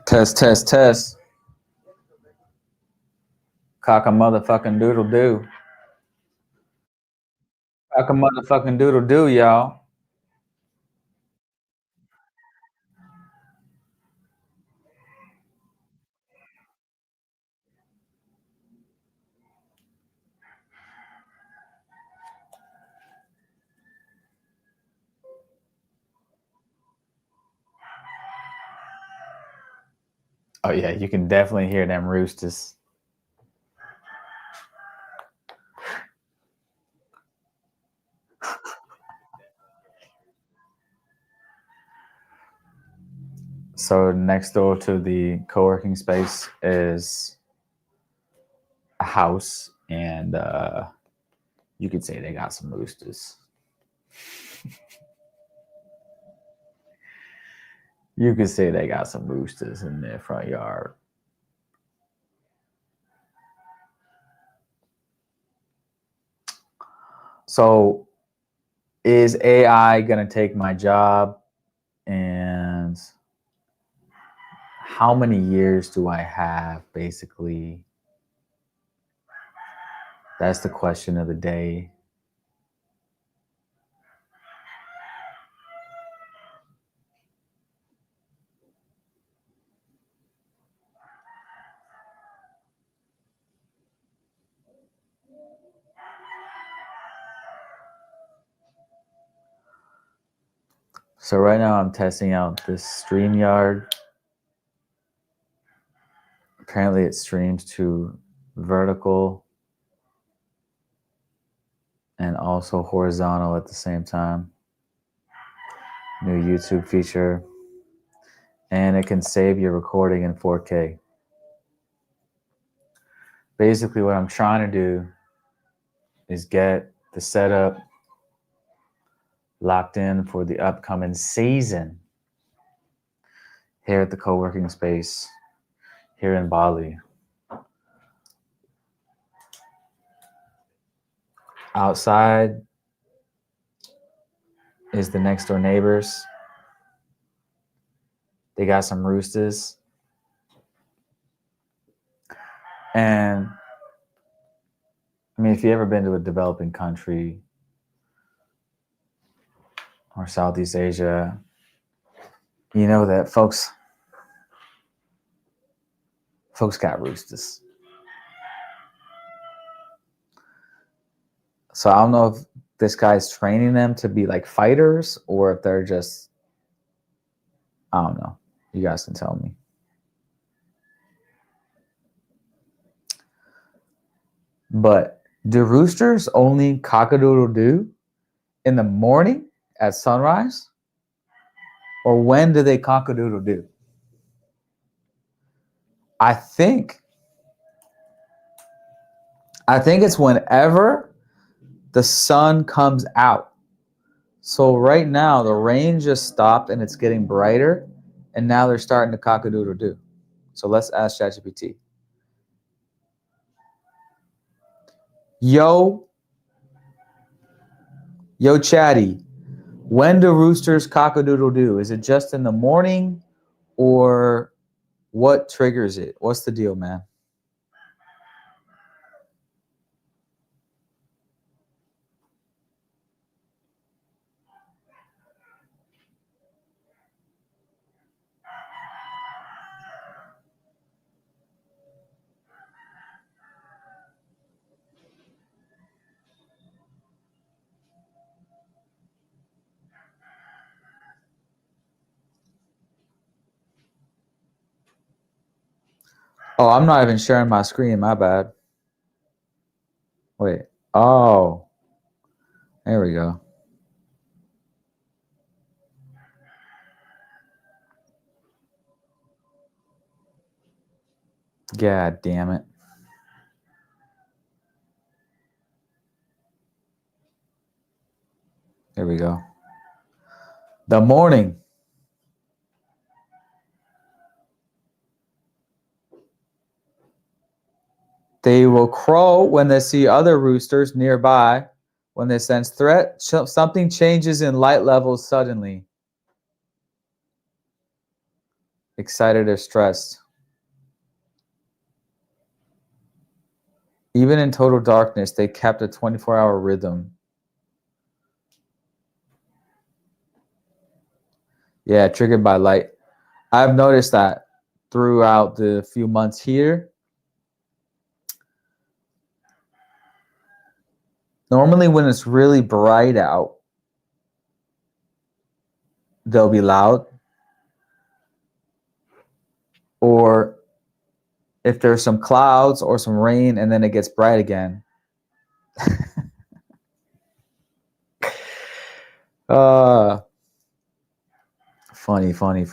Test, test, test. Cock a motherfucking doodle doo. Cock a motherfucking doodle doo, y'all. Oh yeah, you can definitely hear them roosters. So next door to the co-working space is a house, and you could say they got some roosters. You could say they got some roosters in their front yard. So is AI going to take my job? And how many years do I have, basically? That's the question of the day. So right now I'm testing out this StreamYard. Apparently it streams to vertical and also horizontal at the same time. New YouTube feature. And it can save your recording in 4K. Basically what I'm trying to do is get the setup locked in for the upcoming season here at the co-working space here in Bali. Outside is the next door neighbors. They got some roosters. And I mean, if you've ever been to a developing country or Southeast Asia, you know that folks got roosters. So I don't know if this guy's training them to be like fighters or if they're just, I don't know. You guys can tell me. But do roosters only cock-a-doodle-doo in the morning at sunrise? Or when do they cock-a-doodle-doo? I think it's whenever the sun comes out. So right now the rain just stopped and it's getting brighter, and now they're starting to cock-a-doodle-doo. So let's ask ChatGPT. Yo, Chatty, when do roosters cock-a-doodle-doo? Is it just in the morning, or what triggers it? What's the deal, man? Oh, I'm not even sharing my screen. My bad. Wait. Oh, there we go. God damn it. There we go. The morning. They will crow when they see other roosters nearby, When they sense threat, something changes in light levels suddenly. Excited or stressed. Even in total darkness, they kept a 24-hour rhythm. Yeah, triggered by light. I've noticed that throughout the few months here. Normally when it's really bright out, they'll be loud. Or if there's some clouds or some rain and then it gets bright again.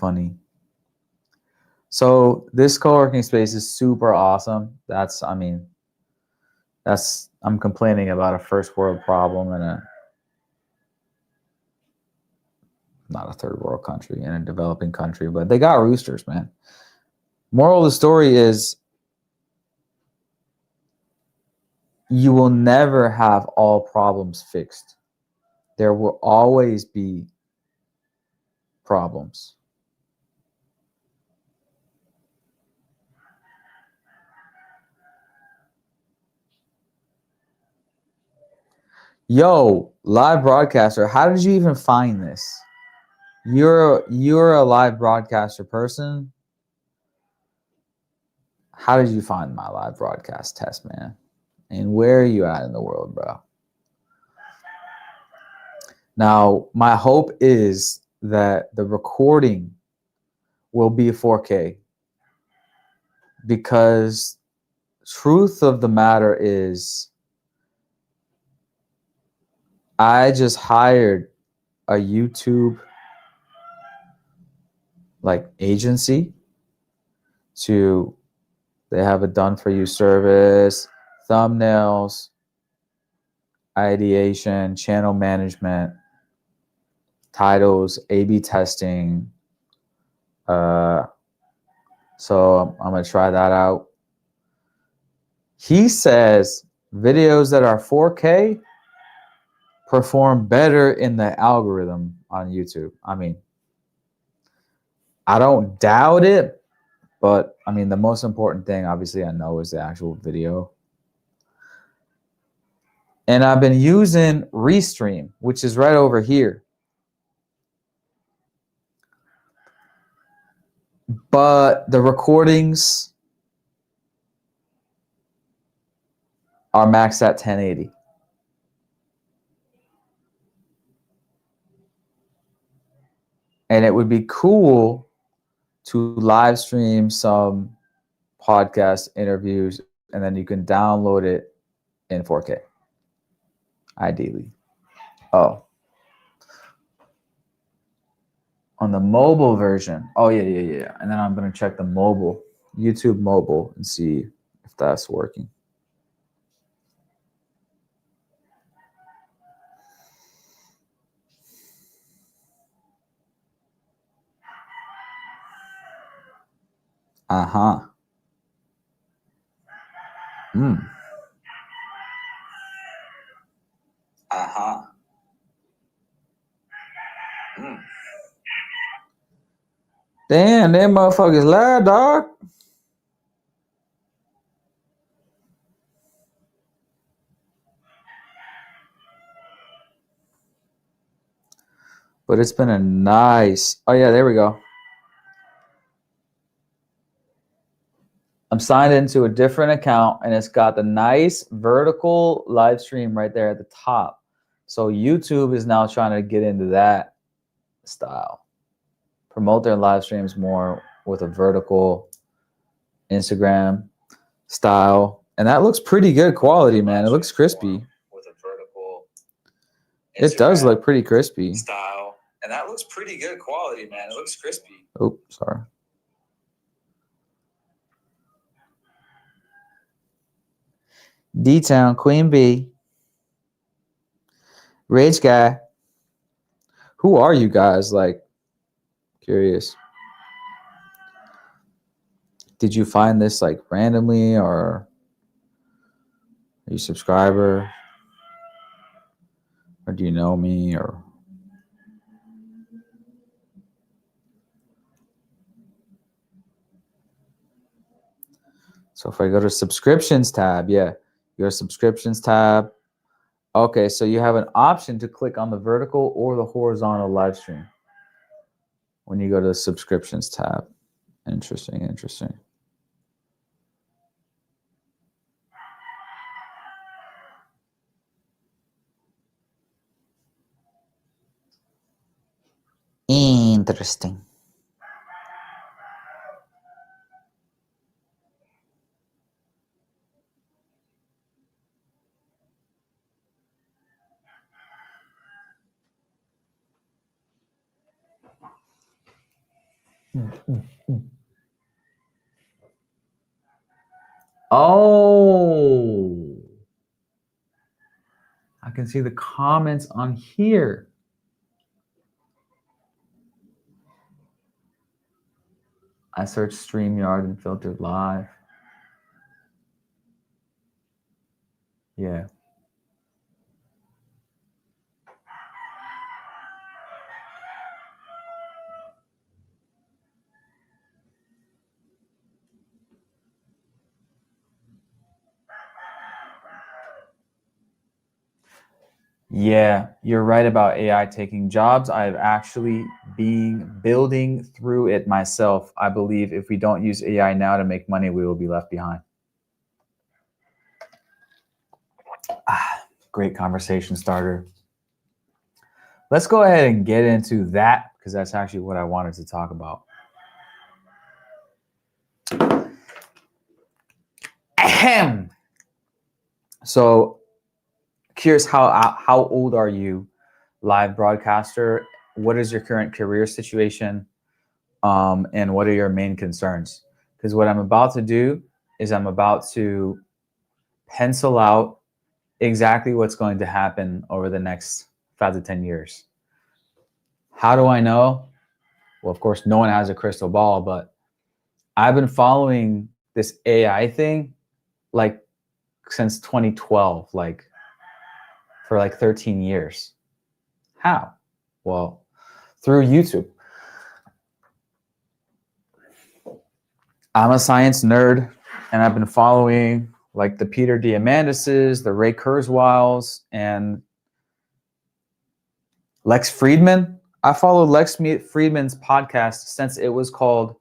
Funny. So this co-working space is super awesome. I'm complaining about a first world problem in not a third world country, in a developing country, but they got roosters, man. Moral of the story is you will never have all problems fixed. There will always be problems. Yo, live broadcaster, how did you even find this? You're a live broadcaster person. How did you find my live broadcast test, man? And where are you at in the world, bro? Now, my hope is that the recording will be 4K, because truth of the matter is I just hired a YouTube like agency they have a done for you service, thumbnails, ideation, channel management, titles, A/B testing. So I'm gonna try that out. He says videos that are 4K perform better in the algorithm on YouTube. I mean, I don't doubt it, but I mean, the most important thing, obviously, I know is the actual video. And I've been using Restream, which is right over here. But the recordings are maxed at 1080. And it would be cool to live stream some podcast interviews, and then you can download it in 4K, ideally. Oh, on the mobile version. Oh, yeah. And then I'm going to check the mobile, YouTube mobile, and see if that's working. Uh-huh. Uh-huh. Damn, them motherfuckers loud, dog. But it's been a nice... Oh, yeah, there we go. I'm signed into a different account, and it's got the nice vertical live stream right there at the top. So YouTube is now trying to get into that style. Promote their live streams more with a vertical Instagram style. And that looks pretty good quality, man. It looks crispy. With a vertical Instagram, it does look pretty crispy. Style. And that looks pretty good quality, man. It looks crispy. Oh, sorry. D-Town, Queen Bee, Rage Guy. Who are you guys? Like, curious. Did you find this like randomly, or are you a subscriber? Or do you know me? Or so if I go to subscriptions tab, yeah, your subscriptions tab. Okay, so you have an option to click on the vertical or the horizontal live stream when you go to the subscriptions tab. Interesting, interesting. Interesting. Oh, I can see the comments on here. I searched StreamYard and filtered live. Yeah. Yeah, you're right about AI taking jobs. I've actually been building through it myself. I believe if we don't use AI now to make money, we will be left behind. Great conversation starter. Let's go ahead and get into that because that's actually what I wanted to talk about. Ahem. So, curious, how old are you, live broadcaster? What is your current career situation, and what are your main concerns? Because what I'm about to do is I'm about to pencil out exactly what's going to happen over the next 5 to 10 years. How do I know? Well, of course, no one has a crystal ball, but I've been following this AI thing like since 2012, like for like 13 years. How? Well, through YouTube. I'm a science nerd, and I've been following like the Peter Diamanduses, the Ray Kurzweils, and Lex Friedman. I followed Lex Friedman's podcast since it was called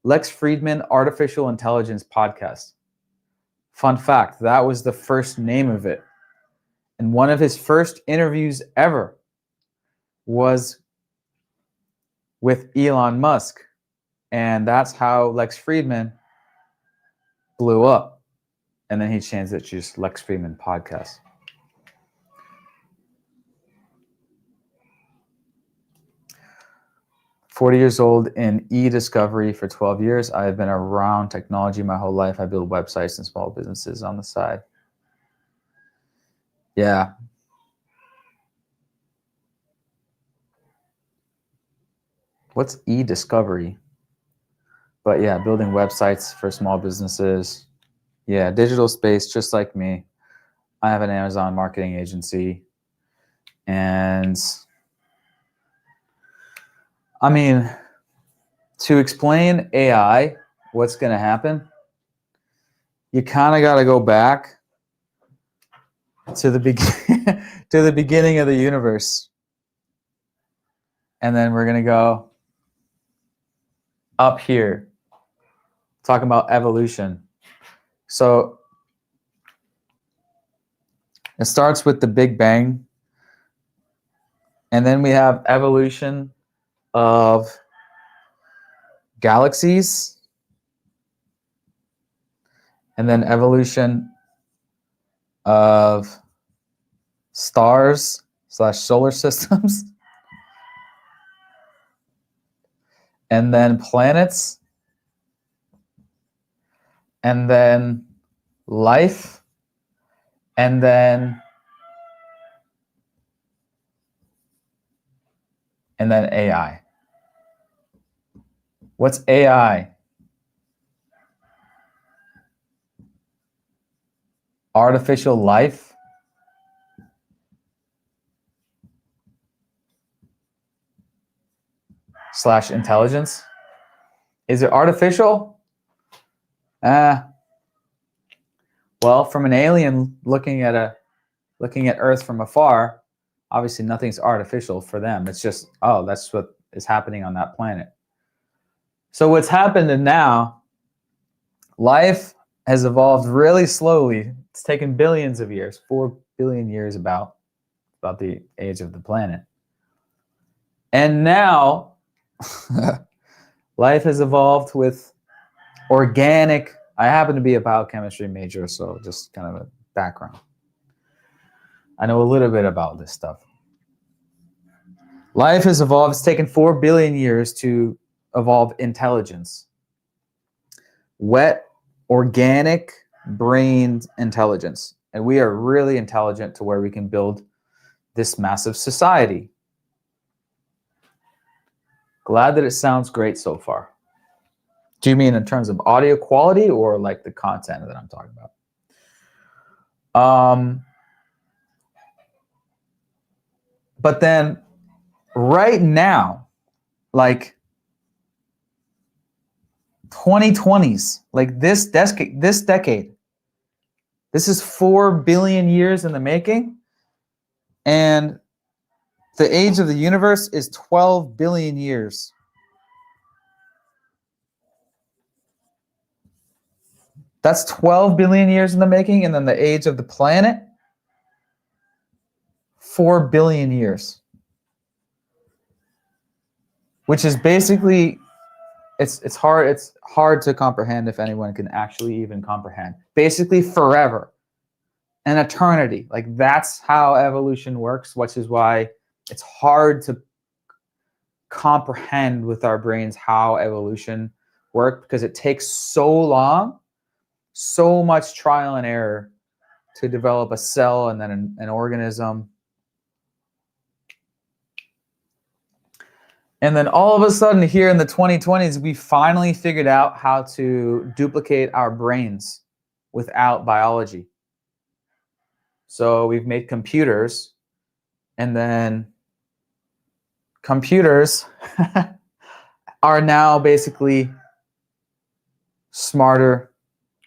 Lex Friedman Artificial Intelligence Podcast. Fun fact, that was the first name of it. And one of his first interviews ever was with Elon Musk. And that's how Lex Friedman blew up. And then he changed it to just Lex Friedman Podcast. "40 years old in e-discovery for 12 years. I have been around technology my whole life. I build websites and small businesses on the side." Yeah. What's e-discovery? But yeah, building websites for small businesses. Yeah, digital space, just like me. I have an Amazon marketing agency. And I mean, to explain AI, what's going to happen, you kind of got to go back to the to the beginning of the universe. And then we're going to go up here, talking about evolution. So it starts with the Big Bang, and then we have evolution of galaxies, and then evolution of stars / solar systems, and then planets, and then life, and then AI. What's AI? Artificial life. slash intelligence. Is it artificial? Well, from an alien looking at Earth from afar, obviously nothing's artificial for them. It's just, oh, that's what is happening on that planet. So what's happened now, life has evolved really slowly. It's taken billions of years, 4 billion years about the age of the planet. And now life has evolved with organic. I happen to be a biochemistry major, so just kind of a background. I know a little bit about this stuff. Life has evolved. It's taken 4 billion years to evolve intelligence. Wet, organic, brained intelligence. And we are really intelligent to where we can build this massive society. Glad that it sounds great so far. Do you mean in terms of audio quality or like the content that I'm talking about? But then right now, like 2020s, like this decade, this is 4 billion years in the making, and the age of the universe is 12 billion years. That's 12 billion years in the making, and then the age of the planet, 4 billion years. Which is basically, it's hard to comprehend if anyone can actually even comprehend. Basically forever, an eternity. Like that's how evolution works, which is why it's hard to comprehend with our brains how evolution works, because it takes so long, so much trial and error to develop a cell and then an organism. And then all of a sudden here in the 2020s, we finally figured out how to duplicate our brains without biology. So we've made computers, and then computers are now basically smarter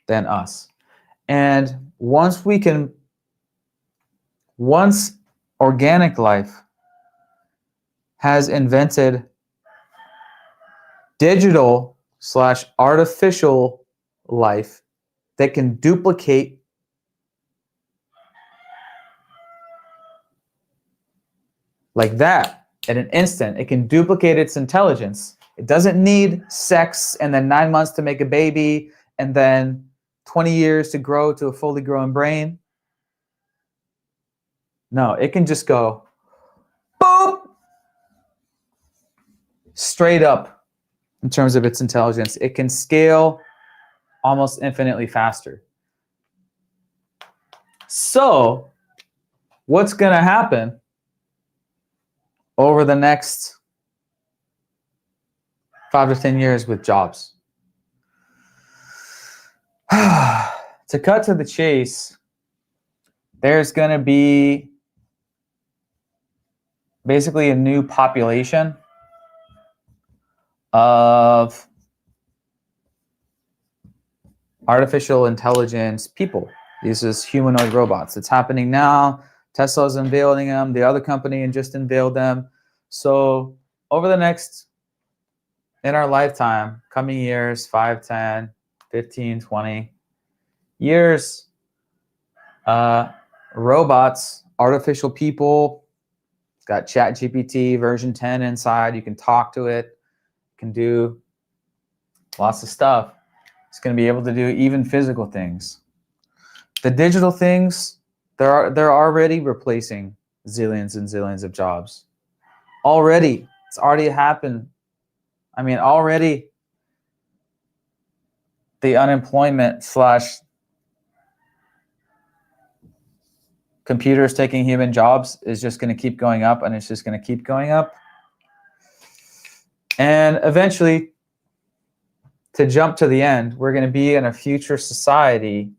than us. And once organic life has invented digital / artificial life that can duplicate like that at an instant. It can duplicate its intelligence. It doesn't need sex and then 9 months to make a baby and then 20 years to grow to a fully grown brain. No, it can just go boop, straight up in terms of its intelligence. It can scale almost infinitely faster. So what's going to happen over the next 5 to 10 years with jobs? To cut to the chase, there's going to be basically a new population of artificial intelligence people. These is humanoid robots. It's happening now. Tesla's unveiling them. The other company just unveiled them. So over the next, in our lifetime, coming years, 5, 10, 15, 20 years, robots, artificial people, it's got ChatGPT version 10 inside. You can talk to it. You can do lots of stuff. It's going to be able to do even physical things. The digital things, they're already replacing zillions and zillions of jobs. Already. It's already happened. I mean, already the unemployment / computers taking human jobs is just going to keep going up, and it's just going to keep going up. And eventually, to jump to the end, we're going to be in a future society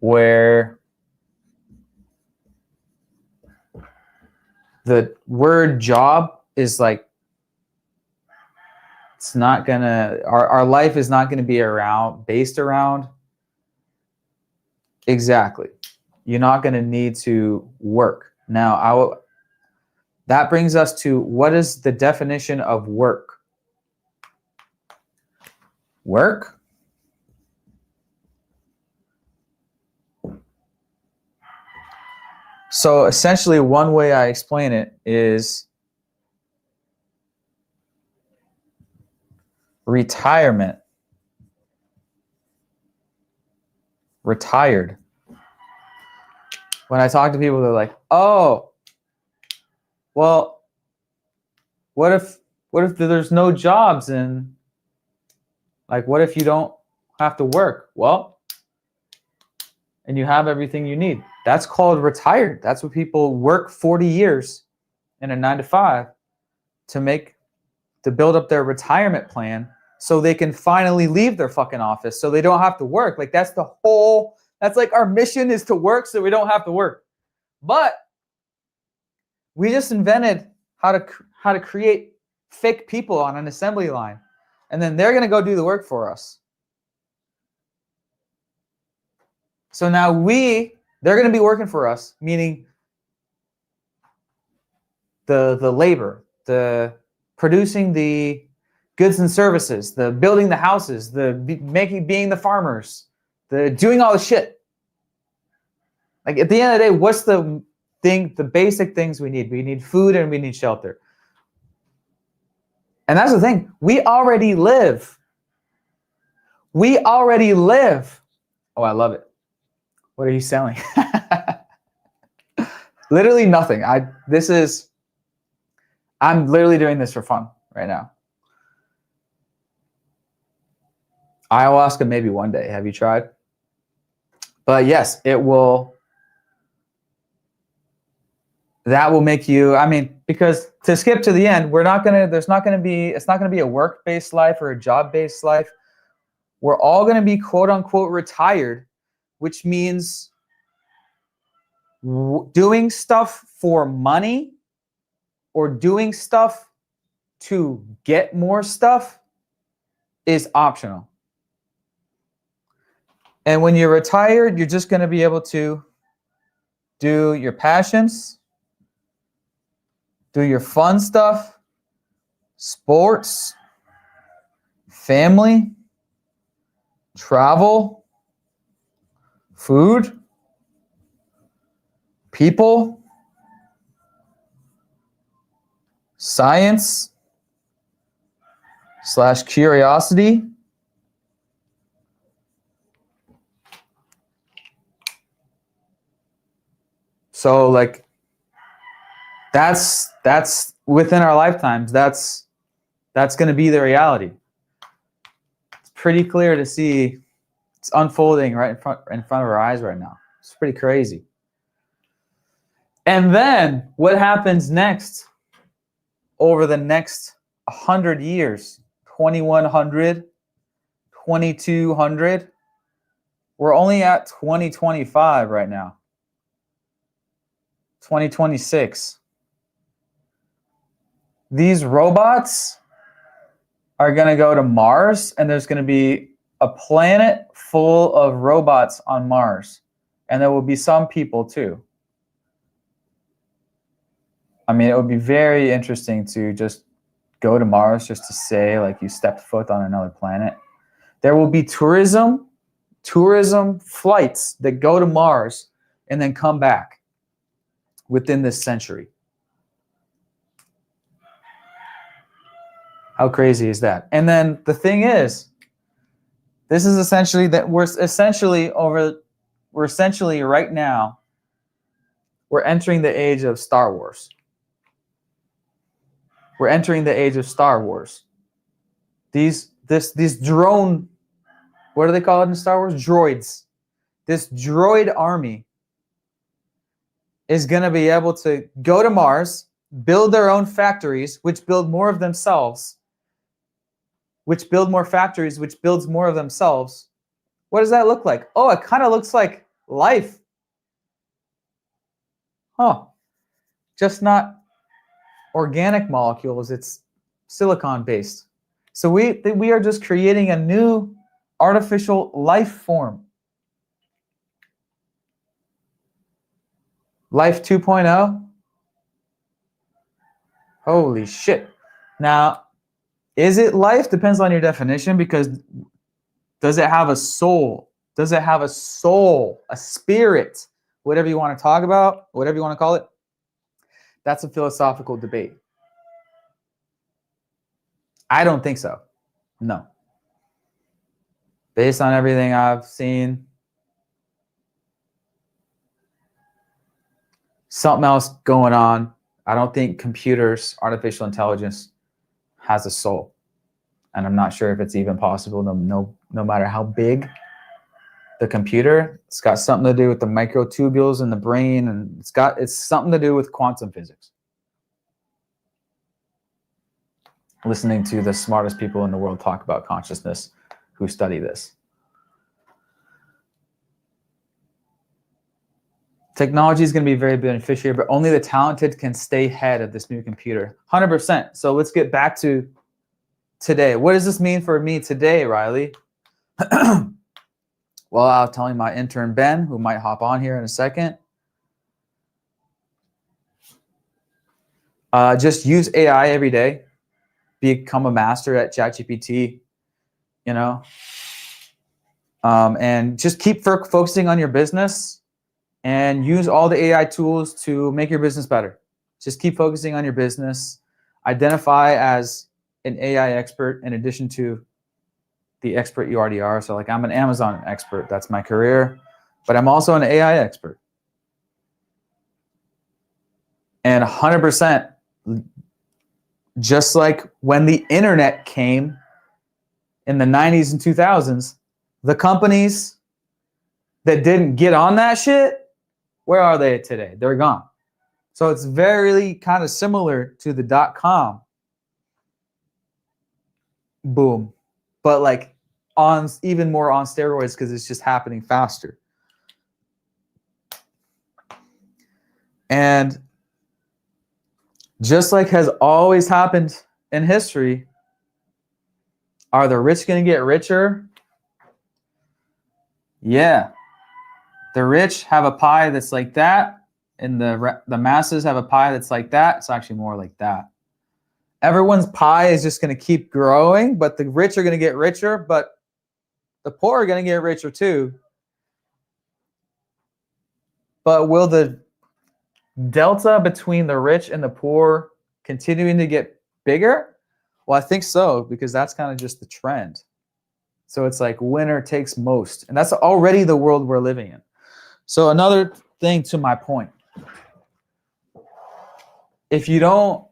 where the word job is like, it's not gonna, our life is not gonna be based around. Exactly. You're not gonna need to work. Now, that brings us to, what is the definition of work? Work? So essentially, one way I explain it is retirement. Retired. When I talk to people, they're like, oh, well, what if there's no jobs, and like, what if you don't have to work? Well, and you have everything you need. That's called retired. That's what people work 40 years in a 9-to-5 to build up their retirement plan, so they can finally leave their fucking office, so they don't have to work. Like, that's like our mission, is to work so we don't have to work. But we just invented how to create fake people on an assembly line, and then they're going to go do the work for us. So now they're going to be working for us, meaning the labor, the producing the goods and services, the building the houses, being the farmers, the doing all the shit. Like, at the end of the day, what's the basic things we need? We need food and we need shelter. And that's the thing. We already live. Oh, I love it. What are you selling? Literally nothing. I'm literally doing this for fun right now. Ayahuasca, maybe one day. Have you tried? But yes, that will make you, because to skip to the end, it's not going to be a work-based life or a job-based life. We're all going to be quote unquote retired, which means doing stuff for money or doing stuff to get more stuff is optional. And when you're retired, you're just going to be able to do your passions, do your fun stuff, sports, family, travel, food, people, science / curiosity. So like, that's within our lifetimes. That's going to be the reality. It's pretty clear to see. It's unfolding right in front of our eyes right now. It's pretty crazy. And then what happens next over the next 100 years? 2100, 2200. We're only at 2025 right now. 2026. These robots are going to go to Mars, and there's going to be a planet full of robots on Mars. And there will be some people too. It would be very interesting to just go to Mars, just to say like you stepped foot on another planet. There will be tourism flights that go to Mars and then come back within this century. How crazy is that? And then the thing is, this is essentially that we're essentially right now, we're entering the age of Star Wars. We're entering the age of Star Wars. These drone, what do they call it in Star Wars? Droids. This droid army is going to be able to go to Mars, build their own factories, which build more of themselves, which build more factories, which builds more of themselves. What does that look like? Oh, it kind of looks like life. Just not organic molecules, it's silicon based. So we are just creating a new artificial life form. Life 2.0. Holy shit. Now, is it life? Depends on your definition, because does it have a soul? Does it have a soul, a spirit, whatever you want to talk about, whatever you want to call it? That's a philosophical debate. I don't think so. No. Based on everything I've seen, something else going on. I don't think computers, artificial intelligence, has a soul. And I'm not sure if it's even possible, no matter how big the computer. It's got something to do with the microtubules in the brain, and it's something to do with quantum physics. Listening to the smartest people in the world talk about consciousness who study this. Technology is going to be very beneficial, but only the talented can stay ahead of this new computer. 100%. So let's get back to today. What does this mean for me today, Riley? Well, I'll tell you my intern, Ben, who might hop on here in a second. Just use AI every day. Become a master at ChatGPT, and just keep focusing on your business and use all the AI tools to make your business better. Just keep focusing on your business. Identify as an AI expert in addition to the expert you already are. So like, I'm an Amazon expert, that's my career, but I'm also an AI expert. And 100%, just like when the internet came in the 90s and 2000s, the companies that didn't get on that shit, where are they today? They're gone. So it's very kind of similar to the .com boom, but like even more on steroids, because it's just happening faster. And just like has always happened in history, are the rich going to get richer? Yeah. The rich have a pie that's like that, and the masses have a pie that's like that. It's actually more like that. Everyone's pie is just going to keep growing, but the rich are going to get richer, but the poor are going to get richer too. But will the delta between the rich and the poor continuing to get bigger? Well, I think so, because that's kind of just the trend. So it's like winner takes most, and that's already the world we're living in. So another thing to my point, if you don't,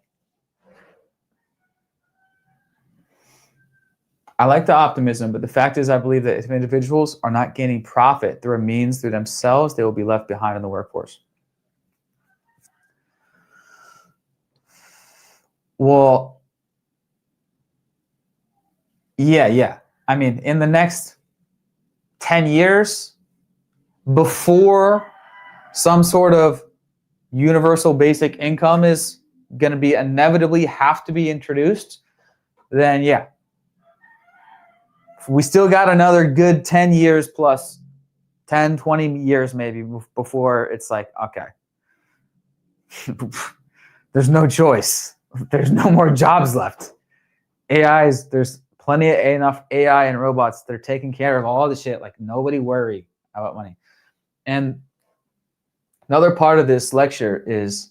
I like the optimism, but the fact is I believe that if individuals are not gaining profit through a means through themselves, they will be left behind in the workforce. Well, yeah. I mean, in the next 10 years, before some sort of universal basic income is going to be inevitably have to be introduced, then yeah. We still got another good 10 years plus, 10, 20 years maybe before it's like, okay, there's no choice. There's no more jobs left. There's enough AI and robots that are taking care of all the shit. Like, nobody worry about money. And another part of this lecture is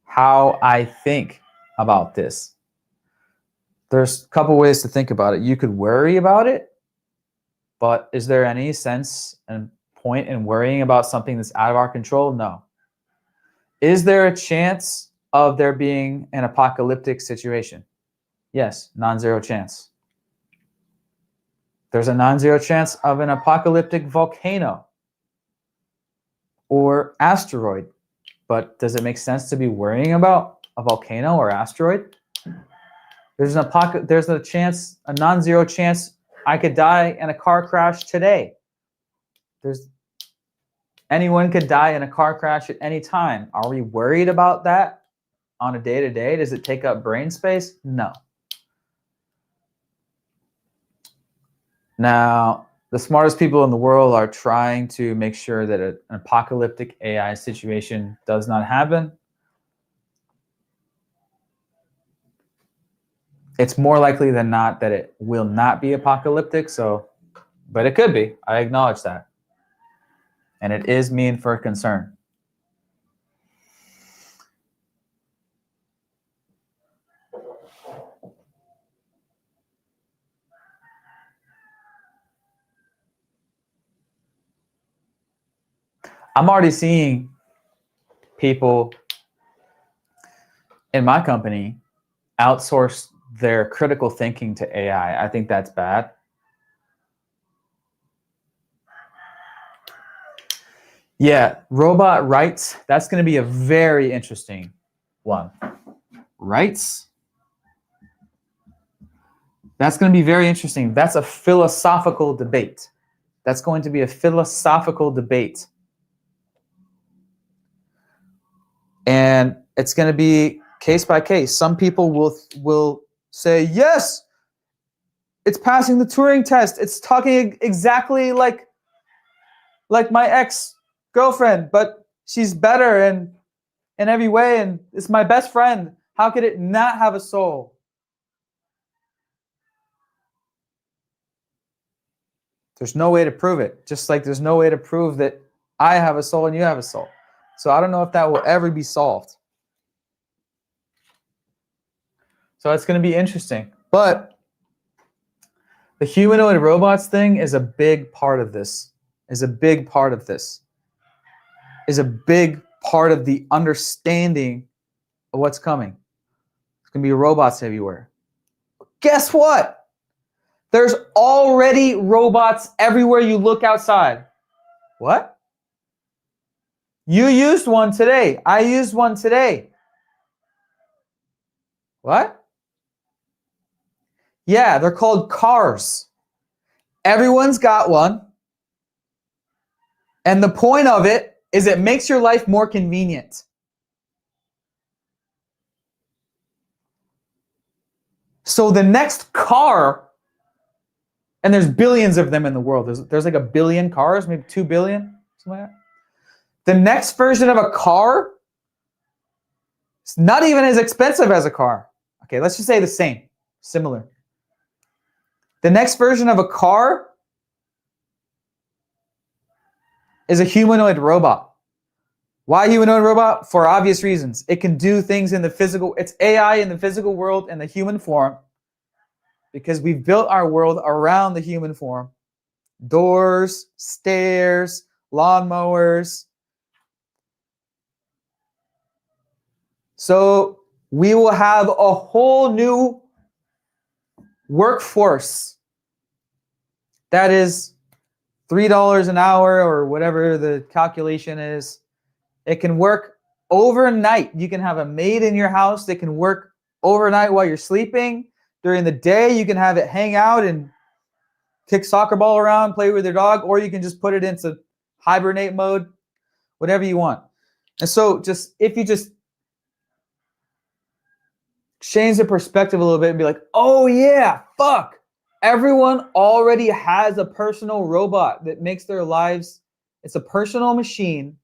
how I think about this. There's a couple ways to think about it. You could worry about it, but is there any sense and point in worrying about something that's out of our control? No. Is there a chance of there being an apocalyptic situation? Yes, non-zero chance. There's a non-zero chance of an apocalyptic volcano or asteroid. But does it make sense to be worrying about a volcano or asteroid? There's a non-zero chance I could die in a car crash today. Anyone could die in a car crash at any time. Are we worried about that? on a day-to-day? Does it take up brain space? No. Now, the smartest people in the world are trying to make sure that an apocalyptic AI situation does not happen. It's more likely than not that it will not be apocalyptic, but it could be. I acknowledge that. And it is mean for concern. I'm already seeing people in my company outsource their critical thinking to AI. I think that's bad. Yeah, robot rights, that's going to be a very interesting one. Rights? That's going to be very interesting. That's a philosophical debate. That's going to be a philosophical debate. And it's going to be case by case. Some people will say, yes, it's passing the Turing test. It's talking exactly like my ex-girlfriend, but she's better in every way, and it's my best friend. How could it not have a soul? There's no way to prove it. Just like there's no way to prove that I have a soul and you have a soul. So I don't know if that will ever be solved. So it's going to be interesting. But the humanoid robots thing is a big part of this. Is a big part of the understanding of what's coming. It's going to be robots everywhere. Guess what? There's already robots everywhere you look outside. What? You used one today. I used one today. What? Yeah, they're called cars. Everyone's got one. And the point of it is it makes your life more convenient. So the next car, and there's billions of them in the world. There's like 1 billion cars, maybe 2 billion, something like that. The next version of a car, it's not even as expensive as a car. Okay, let's just say the same, similar. The next version of a car is a humanoid robot. Why humanoid robot? For obvious reasons. It can do things in the physical, it's AI in the physical world in the human form, because we've built our world around the human form. Doors, stairs, lawnmowers. So we will have a whole new workforce that is $3 an hour or whatever the calculation is. It can work overnight. You can have a maid in your house that can work overnight while you're sleeping. During the day, you can have it hang out and kick soccer ball around, play with your dog, or you can just put it into hibernate mode, whatever you want. And so if you just change the perspective a little bit and be like, oh yeah, fuck. Everyone already has a personal robot that makes their lives, it's a personal machine.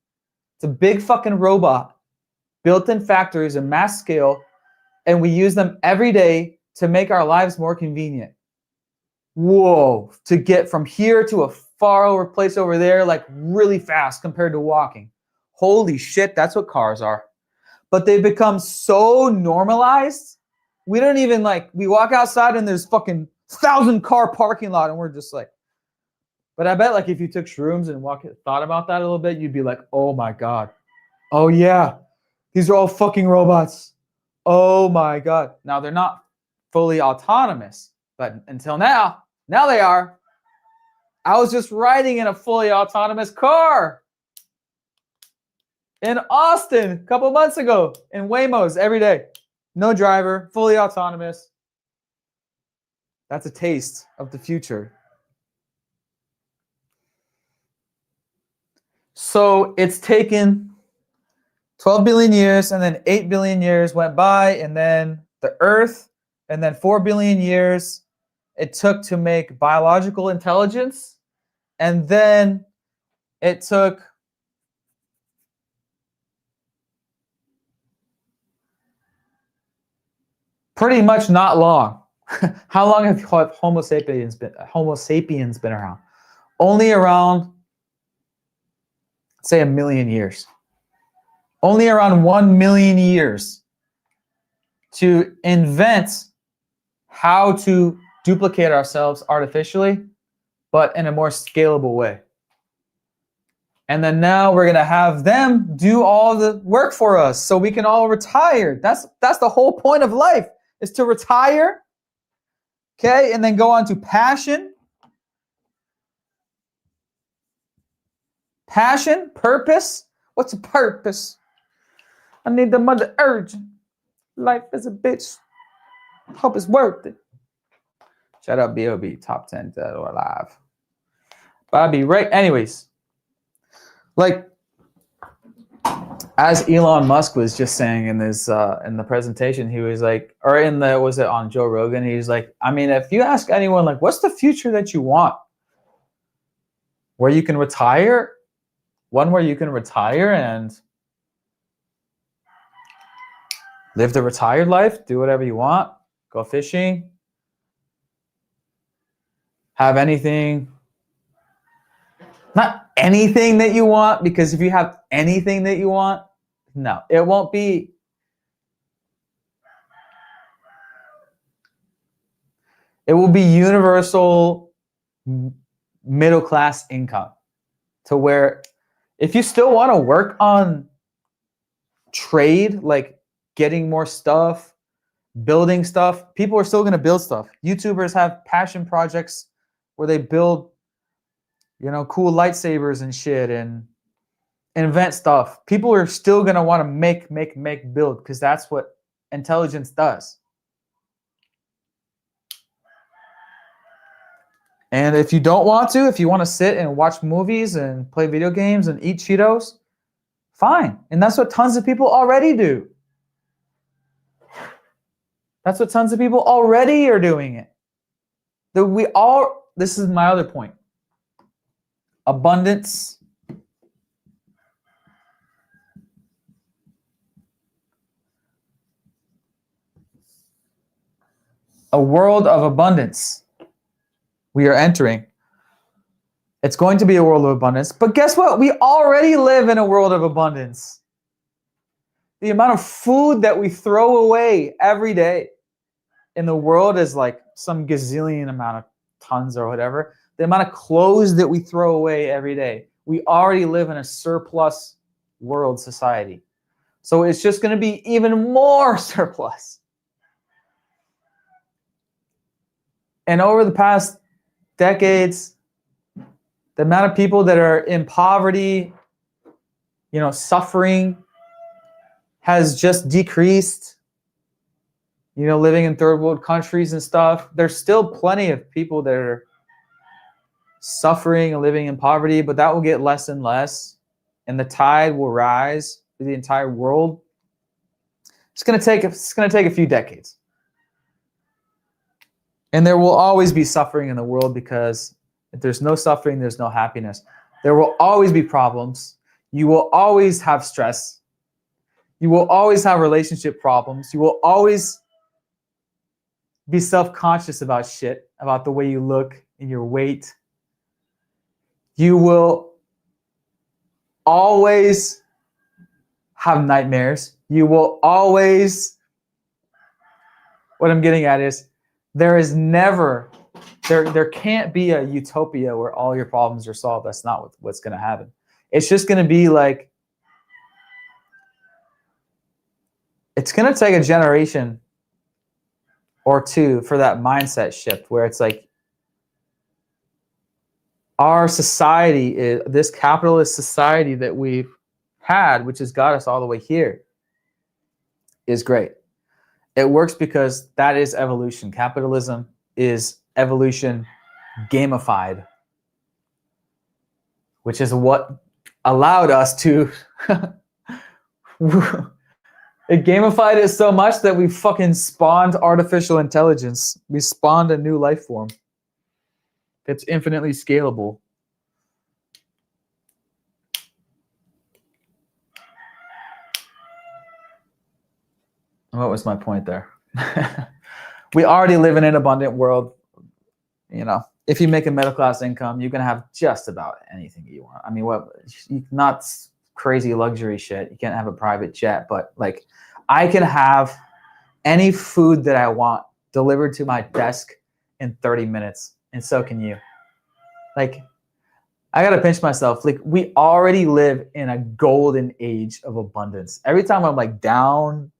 It's a big fucking robot built in factories and mass scale, and we use them every day to make our lives more convenient. Whoa, to get from here to a far over place over there, like really fast compared to walking. Holy shit, that's what cars are. But they've become so normalized. We don't even we walk outside and there's fucking 1,000 car parking lot and we're just like, but I bet if you took shrooms and thought about that a little bit, you'd be like, oh my God. Oh yeah, these are all fucking robots. Oh my God. Now they're not fully autonomous, but until now they are. I was just riding in a fully autonomous car in Austin a couple months ago in Waymos every day. No driver, fully autonomous. That's a taste of the future. So it's taken 12 billion years, and then 8 billion years went by, and then the Earth, and then 4 billion years it took to make biological intelligence, and then it took pretty much not long. How long have Homo sapiens been around? Only around, say, 1,000,000 years. Only around 1,000,000 years to invent how to duplicate ourselves artificially, but in a more scalable way. And then now we're gonna have them do all the work for us so we can all retire. That's the whole point of life, is to retire, okay? And then go on to passion. Passion, purpose. What's a purpose? I need the mother urgent. Life is a bitch. Hope it's worth it. Shout out B.O.B. Top 10 dead or alive. Bobby, right? Anyways, like as Elon Musk was just saying in this in the presentation, he was like, or in the, was it on Joe Rogan? He was like, I mean, if you ask anyone, like, what's the future that you want? Where you can retire? One where you can retire and live the retired life, do whatever you want, go fishing, have anything, not anything that you want, because if you have anything that you want, no, it won't be. It will be universal middle class income, to where if you still want to work on trade, like getting more stuff, building stuff, people are still going to build stuff. YouTubers have passion projects where they build, you know, cool lightsabers and shit and invent stuff. People are still going to want to make, build, because that's what intelligence does. And if you don't want to, if you want to sit and watch movies and play video games and eat Cheetos, fine. And that's what tons of people already do. That's what tons of people already are doing it. This is my other point. Abundance. A world of abundance we are entering. It's going to be a world of abundance, but guess what? We already live in a world of abundance. The amount of food that we throw away every day in the world is like some gazillion amount of tons or whatever. The amount of clothes that we throw away every day. We already live in a surplus world society. So it's just going to be even more surplus. And over the past decades, the amount of people that are in poverty, you know, suffering, has just decreased. You know, living in third world countries and stuff, there's still plenty of people that are suffering and living in poverty, but that will get less and less, and the tide will rise for the entire world. It's going to take a few decades. And there will always be suffering in the world, because if there's no suffering, there's no happiness. There will always be problems. You will always have stress. You will always have relationship problems. You will always be self-conscious about shit, about the way you look and your weight. You will always have nightmares. You will always, what I'm getting at is, there can't be a utopia where all your problems are solved. That's not what's going to happen. It's just going to be like, it's going to take a generation or two for that mindset shift, where it's like, our society, is this capitalist society that we've had, which has got us all the way here, is great. It works because that is evolution. Capitalism is evolution gamified, which is what allowed us to It gamified it so much that we fucking spawned artificial intelligence. We spawned a new life form that's infinitely scalable. What was my point there? We already live in an abundant world. You know, if you make a middle class income, you can have just about anything you want. I mean, what, not crazy luxury shit. You can't have a private jet, but like I can have any food that I want delivered to my desk in 30 minutes, and so can you. Like, I gotta pinch myself. Like, we already live in a golden age of abundance. Every time I'm like down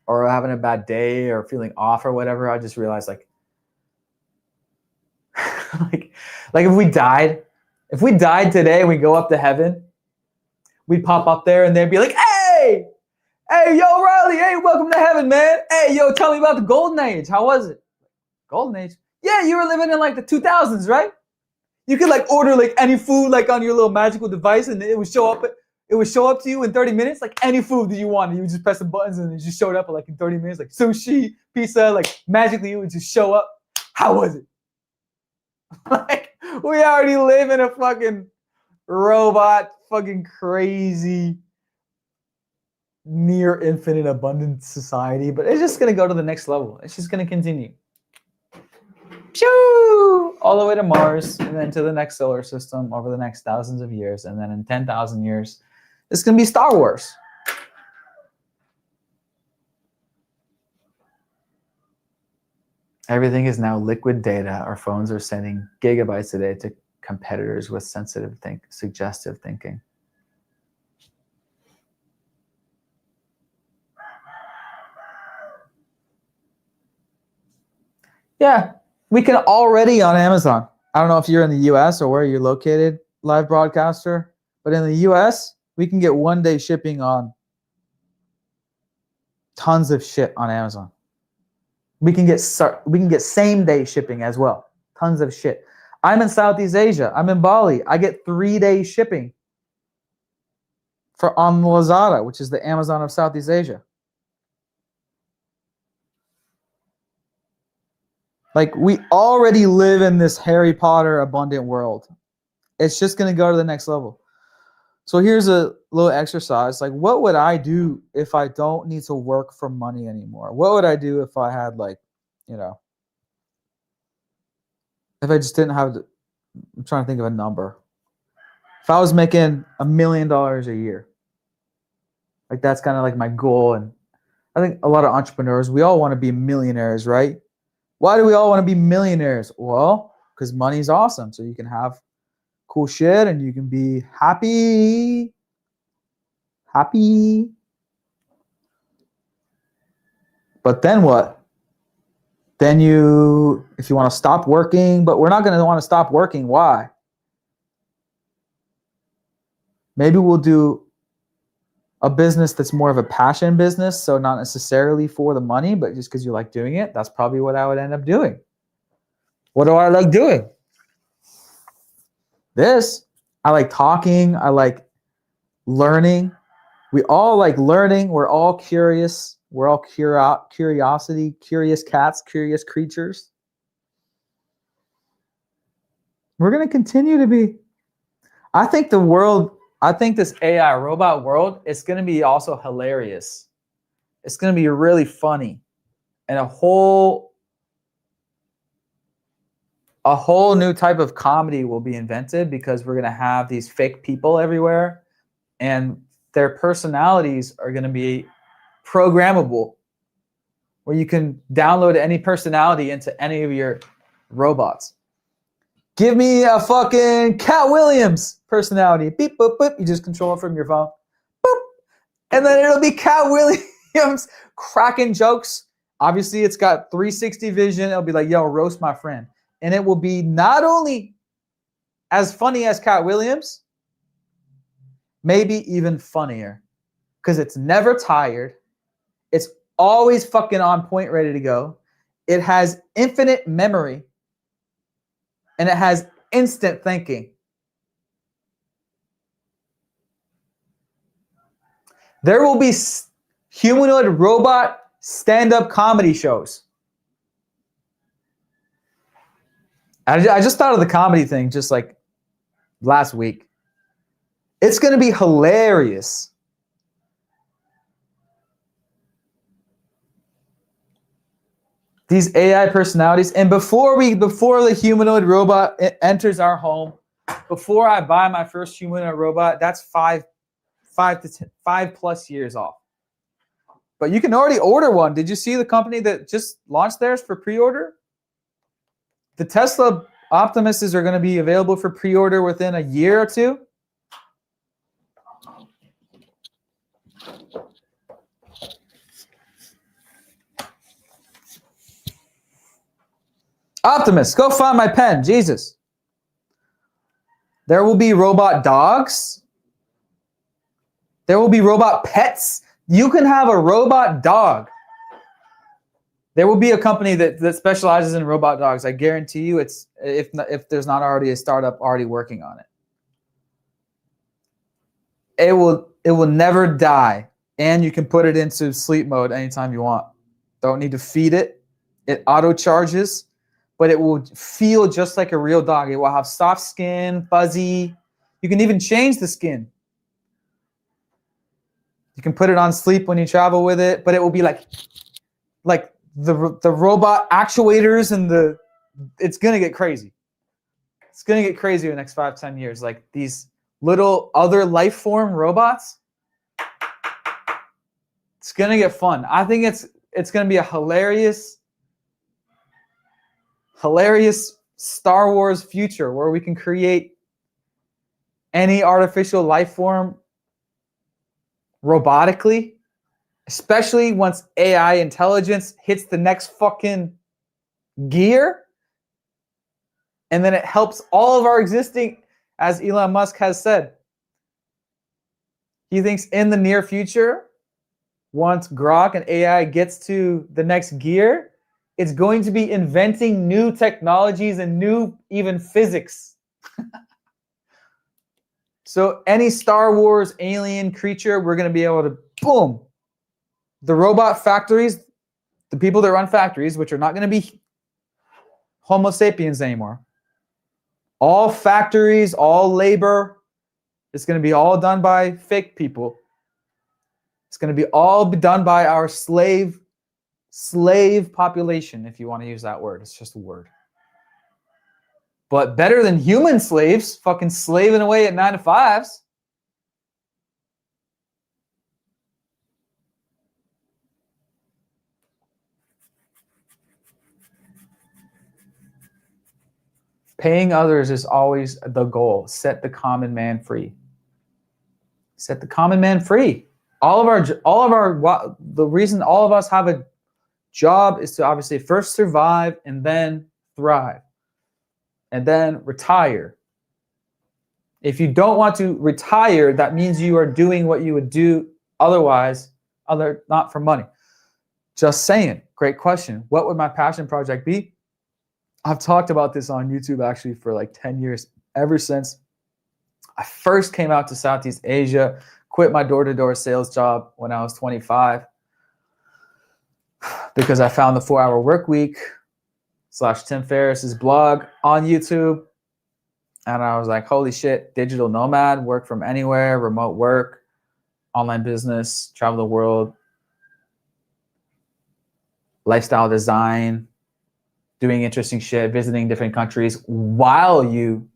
or having a bad day or feeling off or whatever, I just realize like like if we died today and we go up to heaven, we'd pop up there and they'd be like, hey, yo, Riley, hey, welcome to heaven, man. Hey, yo, tell me about the golden age. How was it? Golden age? Yeah, you were living in like the 2000s, right? You could like order like any food like on your little magical device and it would show up to you in 30 minutes, like any food that you wanted. You would just press the buttons and it just showed up like in 30 minutes, like sushi, pizza, like magically it would just show up. How was it? Like, we already live in a fucking robot, fucking crazy, near infinite abundant society, but it's just gonna go to the next level. It's just gonna continue. Pew! All the way to Mars and then to the next solar system over the next thousands of years, and then in 10,000 years, it's gonna be Star Wars. Everything is now liquid data. Our phones are sending gigabytes a day to competitors with suggestive thinking. Yeah, we can already on Amazon. I don't know if you're in the US or where you're located, live broadcaster, but in the US, we can get 1 day shipping on tons of shit on Amazon. We can get same day shipping as well. Tons of shit. I'm in Southeast Asia. I'm in Bali. I get 3 day shipping on Lazada, which is the Amazon of Southeast Asia. Like, we already live in this Harry Potter abundant world. It's just going to go to the next level. So here's a little exercise. Like, what would I do if I don't need to work for money anymore? What would I do if I had like, you know, if I just didn't have to, I'm trying to think of a number. If I was making $1 million a year, like that's kind of like my goal. And I think a lot of entrepreneurs, we all want to be millionaires, right? Why do we all want to be millionaires? Well, because money's awesome. So you can have cool shit and you can be happy. But then what? Then if you want to stop working, but we're not going to want to stop working. Why? Maybe we'll do a business that's more of a passion business. So not necessarily for the money, but just because you like doing it. That's probably what I would end up doing. What do I like doing? This. I like talking. I like learning. We all like learning. We're all curious. We're all curious cats, curious creatures. We're going to continue to be. I think this AI robot world is going to be also hilarious. It's going to be really funny. And a whole new type of comedy will be invented because we're going to have these fake people everywhere and their personalities are going to be programmable, where you can download any personality into any of your robots. Give me a fucking Cat Williams personality. Beep, boop, boop. You just control it from your phone. Boop. And then it'll be Cat Williams cracking jokes. Obviously, it's got 360 vision. It'll be like, yo, roast my friend. And it will be not only as funny as Cat Williams, maybe even funnier. Because it's never tired. It's always fucking on point, ready to go. It has infinite memory. And it has instant thinking. There will be humanoid robot stand-up comedy shows. I just thought of the comedy thing just like last week. It's going to be hilarious. These AI personalities, and before the humanoid robot enters our home, before I buy my first humanoid robot, that's 5 plus years off. But you can already order one. Did you see the company that just launched theirs for pre-order? The Tesla Optimuses are going to be available for pre-order within a year or two. Optimus, go find my pen. Jesus. There will be robot dogs. There will be robot pets. You can have a robot dog. There will be a company that specializes in robot dogs. I guarantee you, it's if there's not already a startup already working on it. It will never die, and you can put it into sleep mode anytime you want. Don't need to feed it. It auto charges, but it will feel just like a real dog. It will have soft skin, fuzzy. You can even change the skin. You can put it on sleep when you travel with it, but it will be like the robot actuators and it's gonna get crazy. It's gonna get crazy in the next 5-10 years. Like these little other life form robots. It's gonna get fun. I think it's gonna be a hilarious Star Wars future where we can create any artificial life form robotically, especially once AI intelligence hits the next fucking gear. And then it helps all of our existing, as Elon Musk has said. He thinks in the near future, once Grok and AI gets to the next gear, it's going to be inventing new technologies and new even physics. So any Star Wars alien creature, we're going to be able to, boom. The robot factories, the people that run factories, which are not going to be Homo sapiens anymore. All factories, all labor, it's going to be all done by fake people. It's going to be all done by our slave population, if you want to use that word. It's just a word. But better than human slaves, fucking slaving away at 9 to 5s. Paying others is always the goal. Set the common man free. Set the common man free. The reason all of us have a job is to obviously first survive and then thrive. And then retire. If you don't want to retire, that means you are doing what you would do otherwise, not for money. Just saying. Great question. What would my passion project be? I've talked about this on YouTube actually for like 10 years, ever since I first came out to Southeast Asia, quit my door-to-door sales job when I was 25 because I found the 4-Hour Workweek / Tim Ferriss's blog on YouTube. And I was like, holy shit, digital nomad, work from anywhere, remote work, online business, travel the world, lifestyle design, doing interesting shit, visiting different countries while you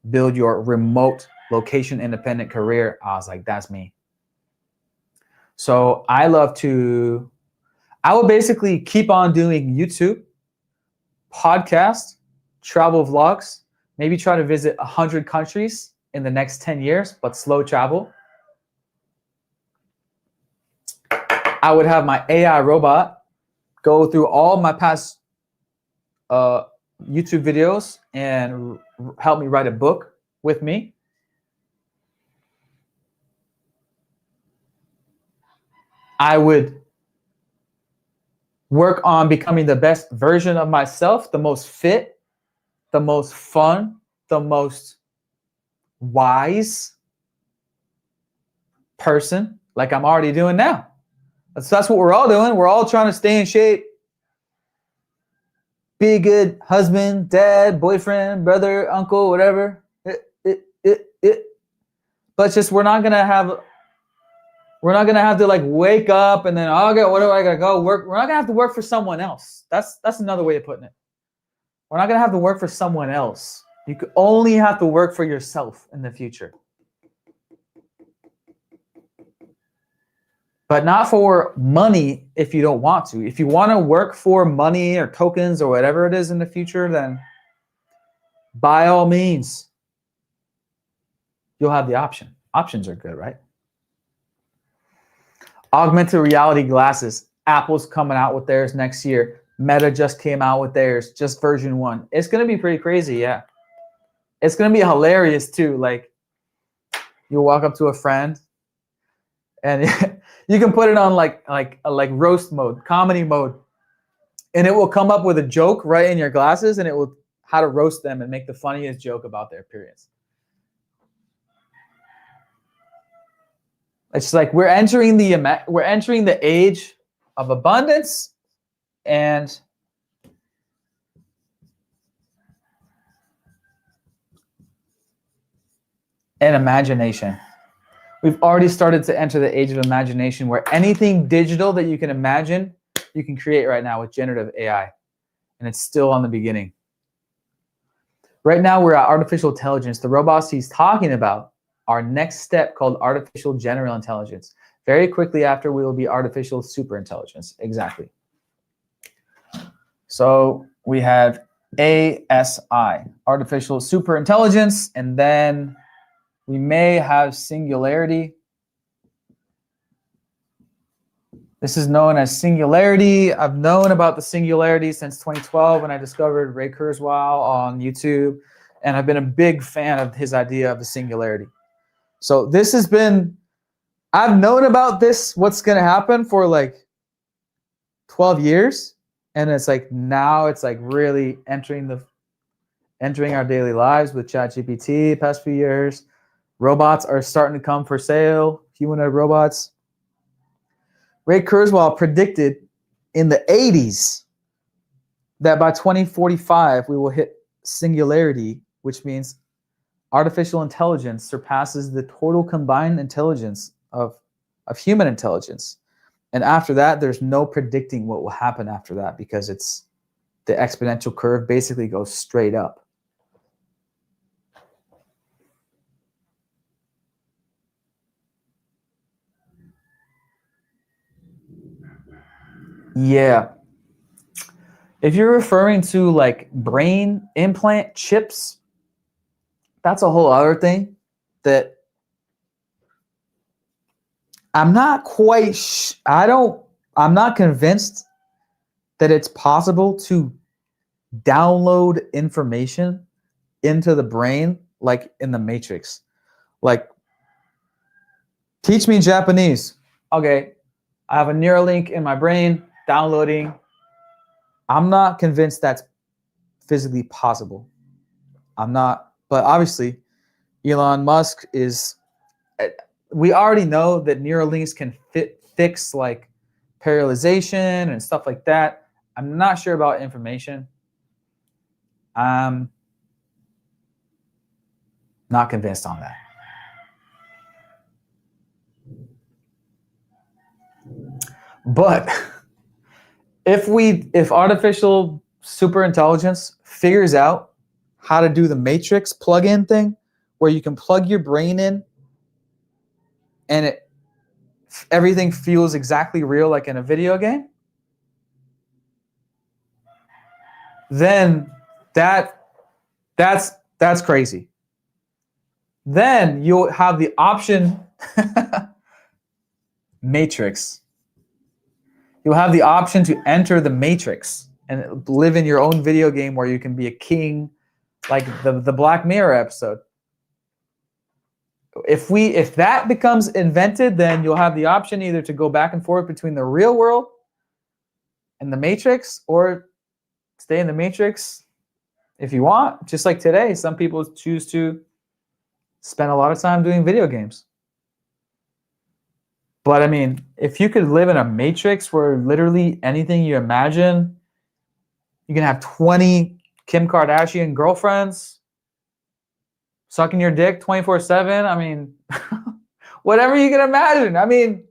build your remote location independent career. I was like, that's me. So I will basically keep on doing YouTube, podcast, travel vlogs, maybe try to visit 100 countries in the next 10 years, but slow travel. I would have my AI robot go through all my past YouTube videos and help me write a book with me. I would work on becoming the best version of myself, the most fit, the most fun, the most wise person like I'm already doing now. That's what we're all doing. We're all trying to stay in shape, be a good husband, dad, boyfriend, brother, uncle, whatever. But just we're not gonna have to like wake up and then what do I gotta go work? We're not gonna have to work for someone else. That's another way of putting it. We're not gonna have to work for someone else. You could only have to work for yourself in the future. But not for money if you don't want to. If you want to work for money or tokens or whatever it is in the future, then by all means, you'll have the option. Options are good, right? Augmented reality glasses. Apple's coming out with theirs next year. Meta just came out with theirs, just version 1. It's going to be pretty crazy, yeah. It's going to be hilarious too. Like, you walk up to a friend and you can put it on like roast mode, comedy mode, and it will come up with a joke right in your glasses, and it will how to roast them and make the funniest joke about their appearance. It's like we're entering the age of abundance and imagination. We've already started to enter the age of imagination where anything digital that you can imagine, you can create right now with generative AI. And it's still on the beginning. Right now, we're at artificial intelligence. The robots he's talking about are next step called artificial general intelligence. Very quickly after, we will be artificial super intelligence. Exactly. So we have ASI, artificial super intelligence, and then we may have singularity. This is known as singularity. I've known about the singularity since 2012 when I discovered Ray Kurzweil on YouTube, and I've been a big fan of his idea of the singularity. So this has been, I've known about this, what's going to happen for like 12 years, and it's like now it's like really entering our daily lives with ChatGPT past few years. Robots are starting to come for sale, humanoid robots. Ray Kurzweil predicted in the 80s that by 2045 we will hit singularity, which means artificial intelligence surpasses the total combined intelligence of human intelligence. And after that, there's no predicting what will happen after that because it's the exponential curve basically goes straight up. Yeah. If you're referring to like brain implant chips, that's a whole other thing that I'm not quite, I'm not convinced that it's possible to download information into the brain like in the Matrix. Like, teach me Japanese. Okay, I have a Neuralink in my brain, downloading. I'm not convinced that's physically possible. I'm not, but obviously Elon Musk is, we already know that Neuralinks can fix like paralyzation and stuff like that. I'm not sure about information. I'm not convinced on that. But if artificial super intelligence figures out how to do the Matrix plug-in thing, where you can plug your brain in and everything feels exactly real like in a video game, then that's crazy. Then you'll have the option Matrix. You'll have the option to enter the Matrix and live in your own video game where you can be a king, like the Black Mirror episode. If that becomes invented, then you'll have the option either to go back and forth between the real world and the Matrix, or stay in the Matrix if you want. Just like today, some people choose to spend a lot of time doing video games. But I mean, if you could live in a matrix where literally anything you imagine, you can have 20 Kim Kardashian girlfriends sucking your dick 24/7. I mean, whatever you can imagine. I mean,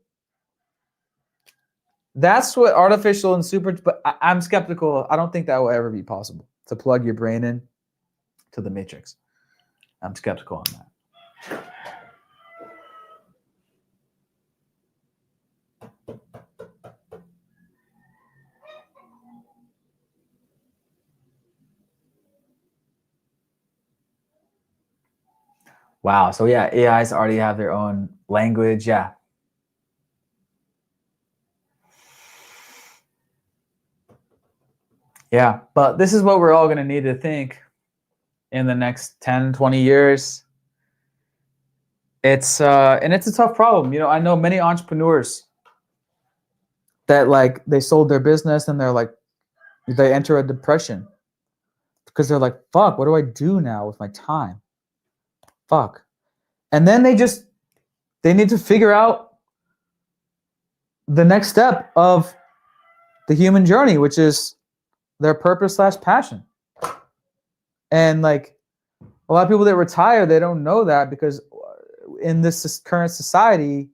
that's what artificial and super, but I'm skeptical. I don't think that will ever be possible to plug your brain in to the matrix. I'm skeptical on that. Wow. So yeah, AIs already have their own language. Yeah. Yeah. But this is what we're all going to need to think in the next 10, 20 years. It's and it's a tough problem. You know, I know many entrepreneurs that like they sold their business and they're like, they enter a depression because they're like, fuck, what do I do now with my time? Fuck. And then they need to figure out the next step of the human journey, which is their purpose / passion. And like a lot of people that retire, they don't know that because in this current society,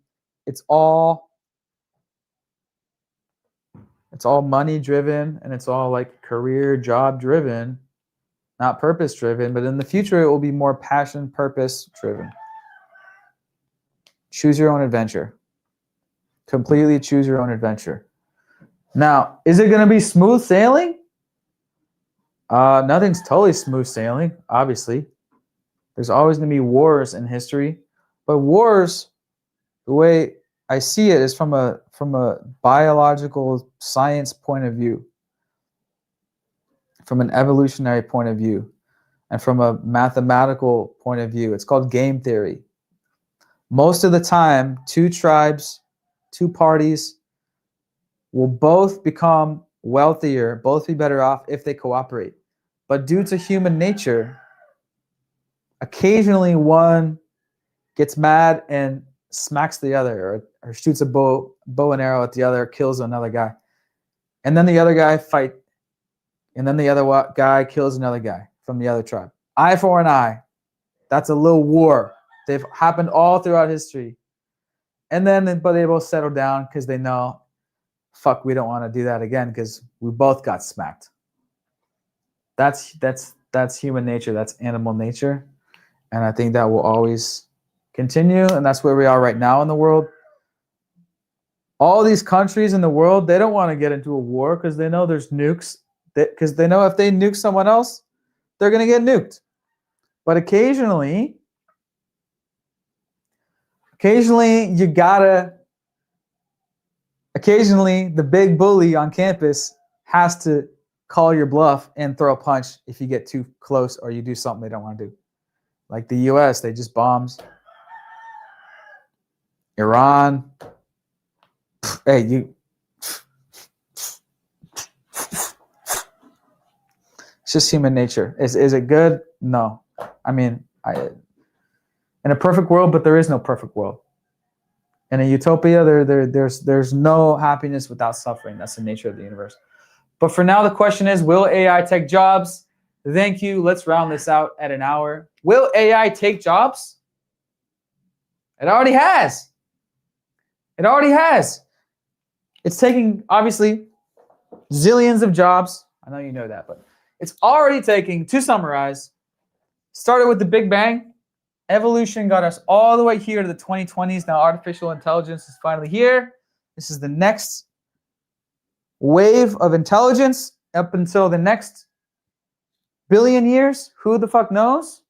it's all money driven and it's all like career job driven, not purpose driven. But in the future, it will be more passion, purpose driven. Choose your own adventure. Completely choose your own adventure. Now, is it going to be smooth sailing? Nothing's totally smooth sailing, obviously. There's always going to be wars in history. But wars, the way I see it, is from a biological science point of view, from an evolutionary point of view, and from a mathematical point of view. It's called game theory. Most of the time, two tribes, two parties will both become wealthier, both be better off if they cooperate. But due to human nature, occasionally one gets mad and smacks the other, or shoots a bow and arrow at the other, kills another guy. And then the other guy fight, and then the other guy kills another guy from the other tribe. Eye for an eye. That's a little war. They've happened all throughout history. And then, but they both settle down because they know, fuck, we don't want to do that again because we both got smacked. That's human nature. That's animal nature. And I think that will always continue. And that's where we are right now in the world. All these countries in the world, they don't want to get into a war because they know there's nukes. Because they know if they nuke someone else, they're going to get nuked. But occasionally the big bully on campus has to call your bluff and throw a punch if you get too close or you do something they don't want to do. Like the US, they just bombs Iran. Hey, it's just human nature. Is it good? No. I mean, in a perfect world, but there is no perfect world. In a utopia, there's no happiness without suffering. That's the nature of the universe. But for now, the question is, will AI take jobs? Thank you. Let's round this out at an hour. Will AI take jobs? It already has. It already has. It's taking, obviously, zillions of jobs. I know you know that, but it's already taking, to summarize, started with the Big Bang. Evolution got us all the way here to the 2020s. Now artificial intelligence is finally here. This is the next wave of intelligence up until the next billion years. Who the fuck knows?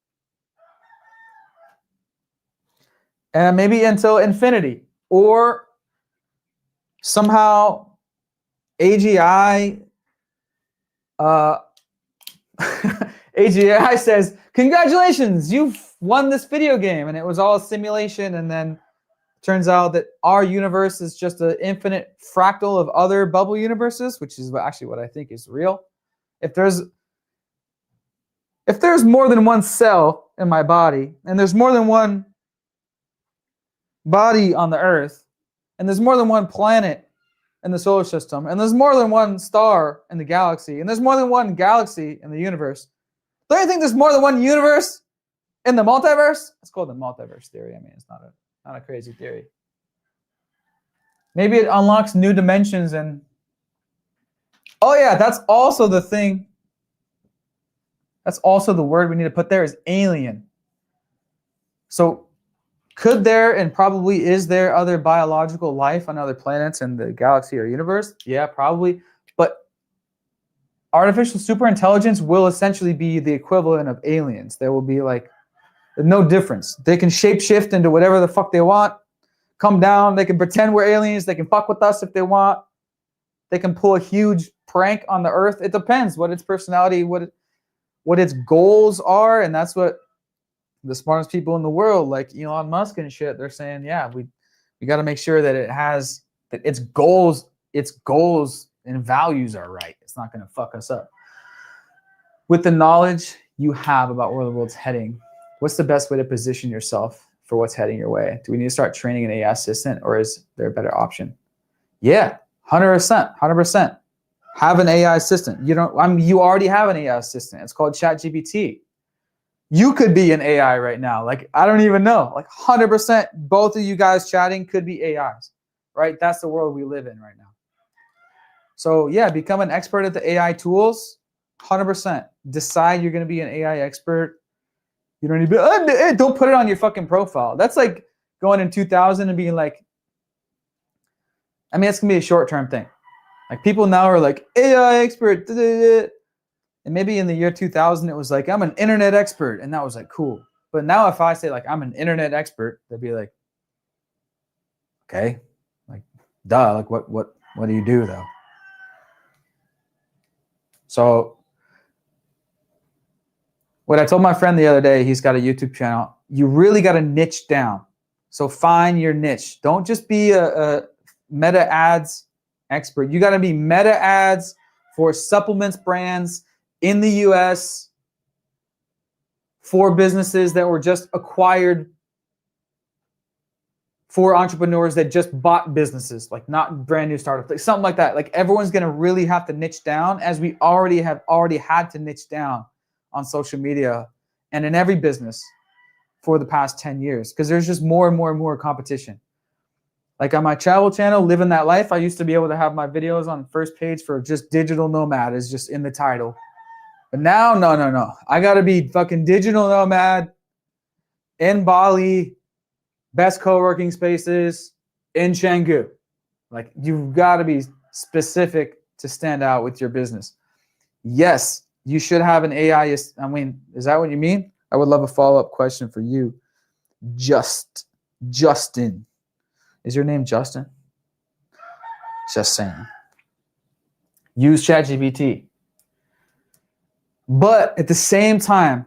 And maybe until infinity. Or somehow AGI AGI says, congratulations, you've won this video game, and it was all a simulation, and then turns out that our universe is just an infinite fractal of other bubble universes, which is actually what I think is real. If there's more than one cell in my body, and there's more than one body on the earth, and there's more than one planet in the solar system, and there's more than one star in the galaxy, and there's more than one galaxy in the universe, don't you think there's more than one universe in the multiverse? It's called the multiverse theory. I mean, it's not a crazy theory. Maybe it unlocks new dimensions and oh yeah, that's also the thing. That's also the word we need to put there is alien. So could there and probably is there other biological life on other planets in the galaxy or universe? Yeah, probably. But artificial superintelligence will essentially be the equivalent of aliens. There will be like no difference. They can shapeshift into whatever the fuck they want, come down, they can pretend we're aliens, they can fuck with us if they want. They can pull a huge prank on the earth. It depends what its personality, what its goals are, and that's what the smartest people in the world, like Elon Musk and shit, they're saying, yeah, we got to make sure that its goals and values are right. It's not going to fuck us up. With the knowledge you have about where the world's heading, what's the best way to position yourself for what's heading your way? Do we need to start training an AI assistant, or is there a better option? Yeah, 100%. Have an AI assistant. You already have an AI assistant. It's called ChatGPT. You could be an AI right now. Like, I don't even know. Like 100%, both of you guys chatting could be AIs, right? That's the world we live in right now. So yeah, become an expert at the AI tools, 100%. Decide you're going to be an AI expert. You don't need to be, don't put it on your fucking profile. That's like going in 2000 and being like, I mean, it's going to be a short-term thing. Like people now are like, AI expert, and maybe in the year 2000, it was like, I'm an internet expert. And that was like, cool. But now if I say like, I'm an internet expert, they'd be like, okay, like, duh, like what do you do though? So what I told my friend the other day, he's got a YouTube channel. You really got to niche down. So find your niche. Don't just be a meta ads expert. You got to be meta ads for supplements brands in the US, for businesses that were just acquired, for entrepreneurs that just bought businesses, like not brand new startups, like something like that. Like everyone's going to really have to niche down, as we already had to niche down on social media and in every business for the past 10 years, because there's just more and more competition. Like on my travel channel, Living That Life, I used to be able to have my videos on first page for just digital nomad is just in the title. But now, no. I got to be fucking digital nomad in Bali, best co-working spaces in Canggu. Like you've got to be specific to stand out with your business. Yes, you should have an AI. I mean, is that what you mean? I would love a follow-up question for you. Justin. Is your name Justin? Just saying. Use ChatGPT. But at the same time,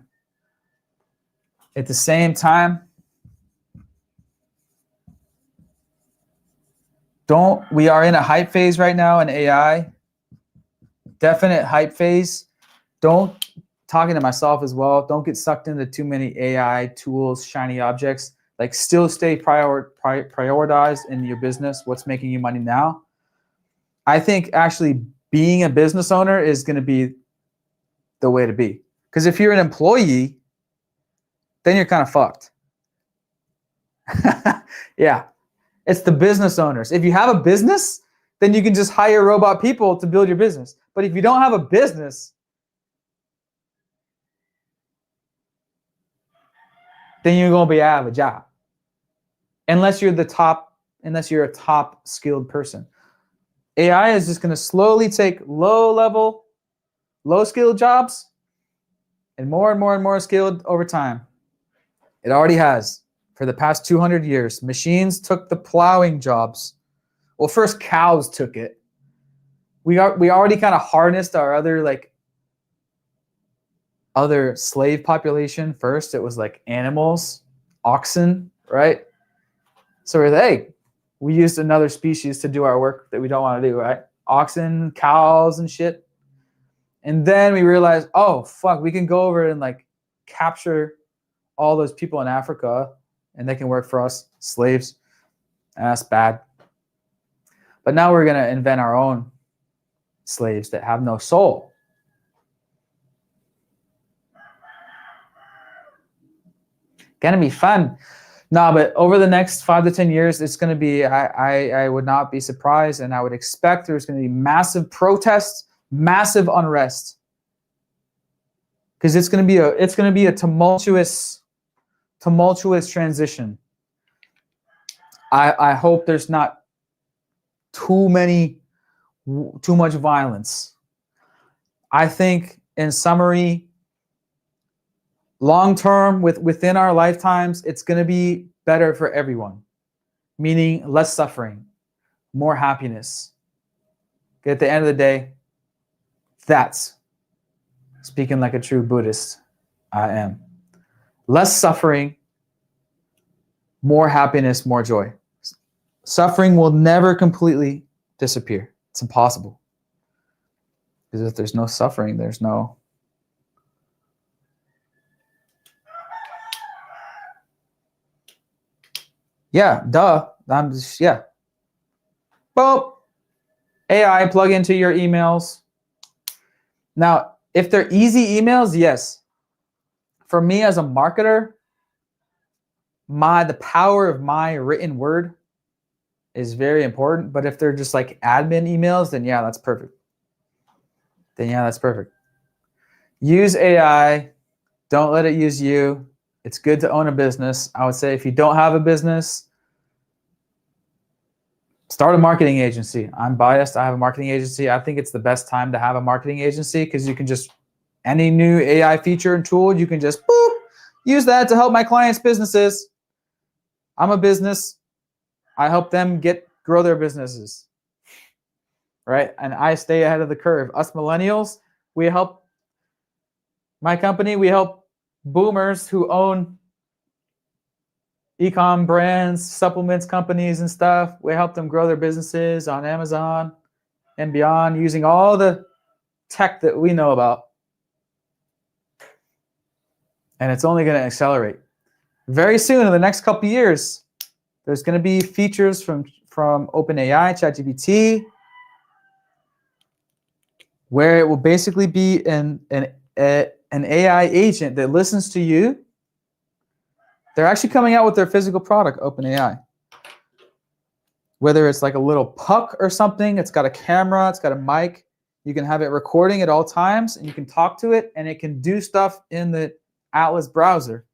we are in a hype phase right now in AI. Definite hype phase. Talking to myself as well, don't get sucked into too many AI tools, shiny objects. Like still stay prioritized in your business, what's making you money now. I think actually being a business owner is going to be the way to be. Because if you're an employee, then you're kind of fucked. Yeah, it's the business owners. If you have a business, then you can just hire robot people to build your business. But if you don't have a business, then you're going to be out of a job. Unless you're a top skilled person. AI is just going to slowly take low skilled jobs and more skilled over time. It already has. For the past 200 years, machines took the plowing jobs. Well, first cows took it. We already kind of harnessed our other slave population first. It was like animals, oxen, right? So we're like, hey, we used another species to do our work that we don't want to do, right? Oxen, cows, and shit. And then we realized, oh, fuck, we can go over and like capture all those people in Africa and they can work for us, slaves. And that's bad. But now we're going to invent our own slaves that have no soul. Gonna be fun. No, but over the next 5 to 10 years, it's going to be, I would not be surprised, and I would expect there's going to be massive protests, massive unrest. Because it's going to be a tumultuous transition. I hope there's not too much violence. I think, in summary, long term, within our lifetimes, it's going to be better for everyone, meaning less suffering, more happiness. At the end of the day, that's speaking like a true Buddhist. I am. Less suffering, more happiness, more joy. Suffering will never completely disappear. It's impossible. Because if there's no suffering, there's no... Yeah, duh. Yeah. Boom. AI, plug into your emails. Now, if they're easy emails, yes. For me as a marketer, the power of my written word is very important. But if they're just like admin emails, then yeah, that's perfect. Use AI. Don't let it use you. It's good to own a business. I would say if you don't have a business, start a marketing agency. I'm biased. I have a marketing agency. I think it's the best time to have a marketing agency because you can just, any new AI feature and tool, you can just boop, use that to help my clients' businesses. I'm a business. I help them grow their businesses, right? And I stay ahead of the curve. Us millennials, my company, we help boomers who own e-com brands, supplements companies and stuff. We help them grow their businesses on Amazon and beyond using all the tech that we know about. And it's only going to accelerate. Very soon, in the next couple of years, there's going to be features from OpenAI, ChatGPT, where it will basically be an AI agent that listens to you. They're actually coming out with their physical product, OpenAI. Whether it's like a little puck or something, it's got a camera, it's got a mic. You can have it recording at all times, and you can talk to it, and it can do stuff in the Atlas browser.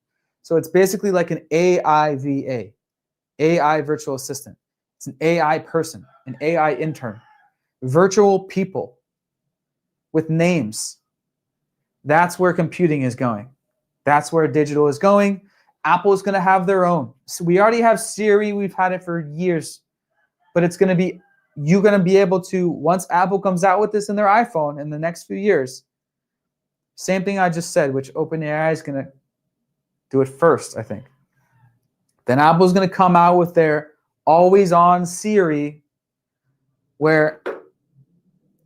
So it's basically like an AI VA, AI virtual assistant. It's an AI person, an AI intern, virtual people with names. That's where computing is going. That's where digital is going. Apple is going to have their own. So we already have Siri. We've had it for years. But it's going to be, you're going to be able to, once Apple comes out with this in their iPhone in the next few years, same thing I just said, which OpenAI is going to do it first, I think. Then Apple's going to come out with their always-on Siri, where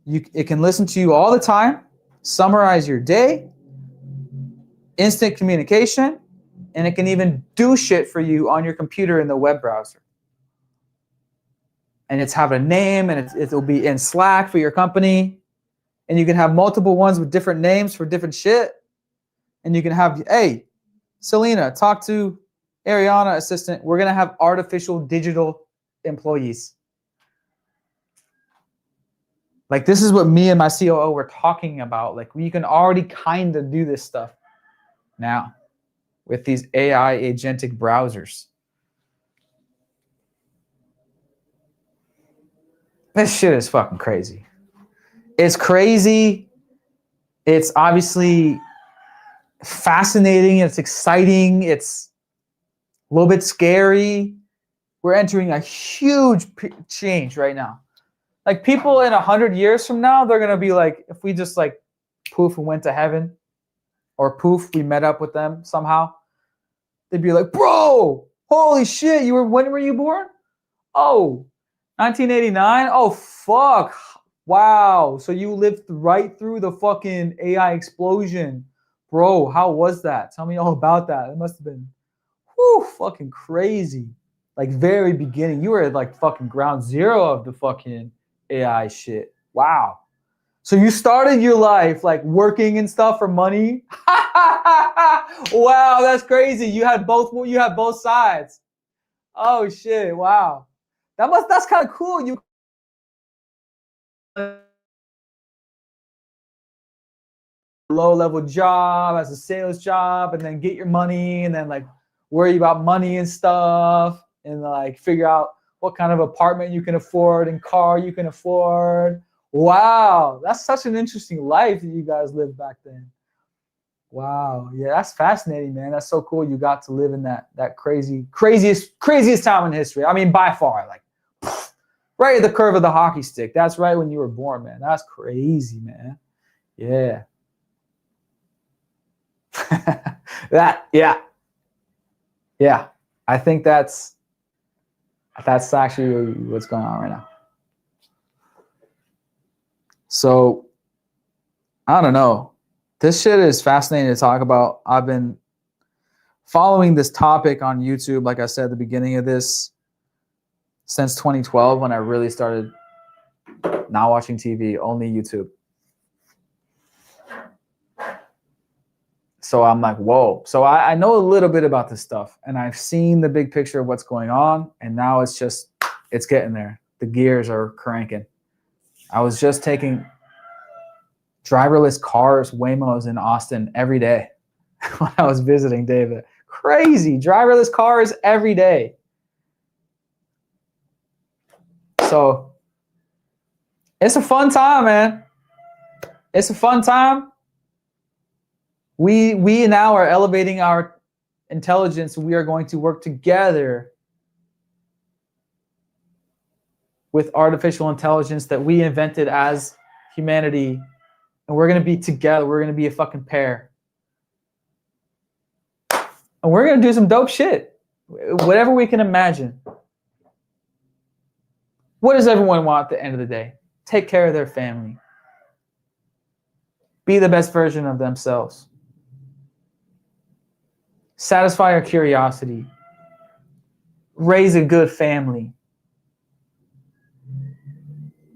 it can listen to you all the time, summarize your day, instant communication, and it can even do shit for you on your computer in the web browser. And it's have a name, and it'll be in Slack for your company. And you can have multiple ones with different names for different shit. And you can have, hey, Selena, talk to Ariana assistant. We're going to have artificial digital employees. Like, this is what me and my COO were talking about. Like, we can already kind of do this stuff now with these AI agentic browsers. This shit is fucking crazy. It's crazy. It's obviously fascinating. It's exciting. It's a little bit scary. We're entering a huge change right now. Like, people in 100 years from now, they're going to be like, if we just like poof and went to heaven, or poof, we met up with them somehow, they'd be like, bro, holy shit, when were you born? Oh, 1989? Oh, fuck. Wow. So you lived right through the fucking AI explosion. Bro, how was that? Tell me all about that. It must have been fucking crazy. Like very beginning. You were at like fucking ground zero of the fucking AI shit. Wow. So you started your life like working and stuff for money. Wow, that's crazy. You had both sides. Oh shit, wow. That's kind of cool. You low level job as a sales job and then get your money and then like worry about money and stuff and like figure out what kind of apartment you can afford and car you can afford. Wow, that's such an interesting life that you guys lived back then. Wow, yeah, that's fascinating, man. That's so cool. You got to live in that craziest time in history. I mean, by far, like right at the curve of the hockey stick. That's right when you were born, man. That's crazy, man. Yeah. Yeah. I think that's actually what's going on right now. So I don't know. This shit is fascinating to talk about. I've been following this topic on YouTube, like I said at the beginning of this, since 2012 when I really started not watching TV, only YouTube. So I'm like, whoa. So I know a little bit about this stuff and I've seen the big picture of what's going on. And now it's getting there. The gears are cranking. I was just taking driverless cars, Waymos in Austin every day when I was visiting David. Crazy. Driverless cars every day. So it's a fun time, man. It's a fun time. We now are elevating our intelligence. We are going to work together with artificial intelligence that we invented as humanity. And we're going to be together. We're going to be a fucking pair. And we're going to do some dope shit. Whatever we can imagine. What does everyone want at the end of the day? Take care of their family. Be the best version of themselves. Satisfy our curiosity. Raise a good family.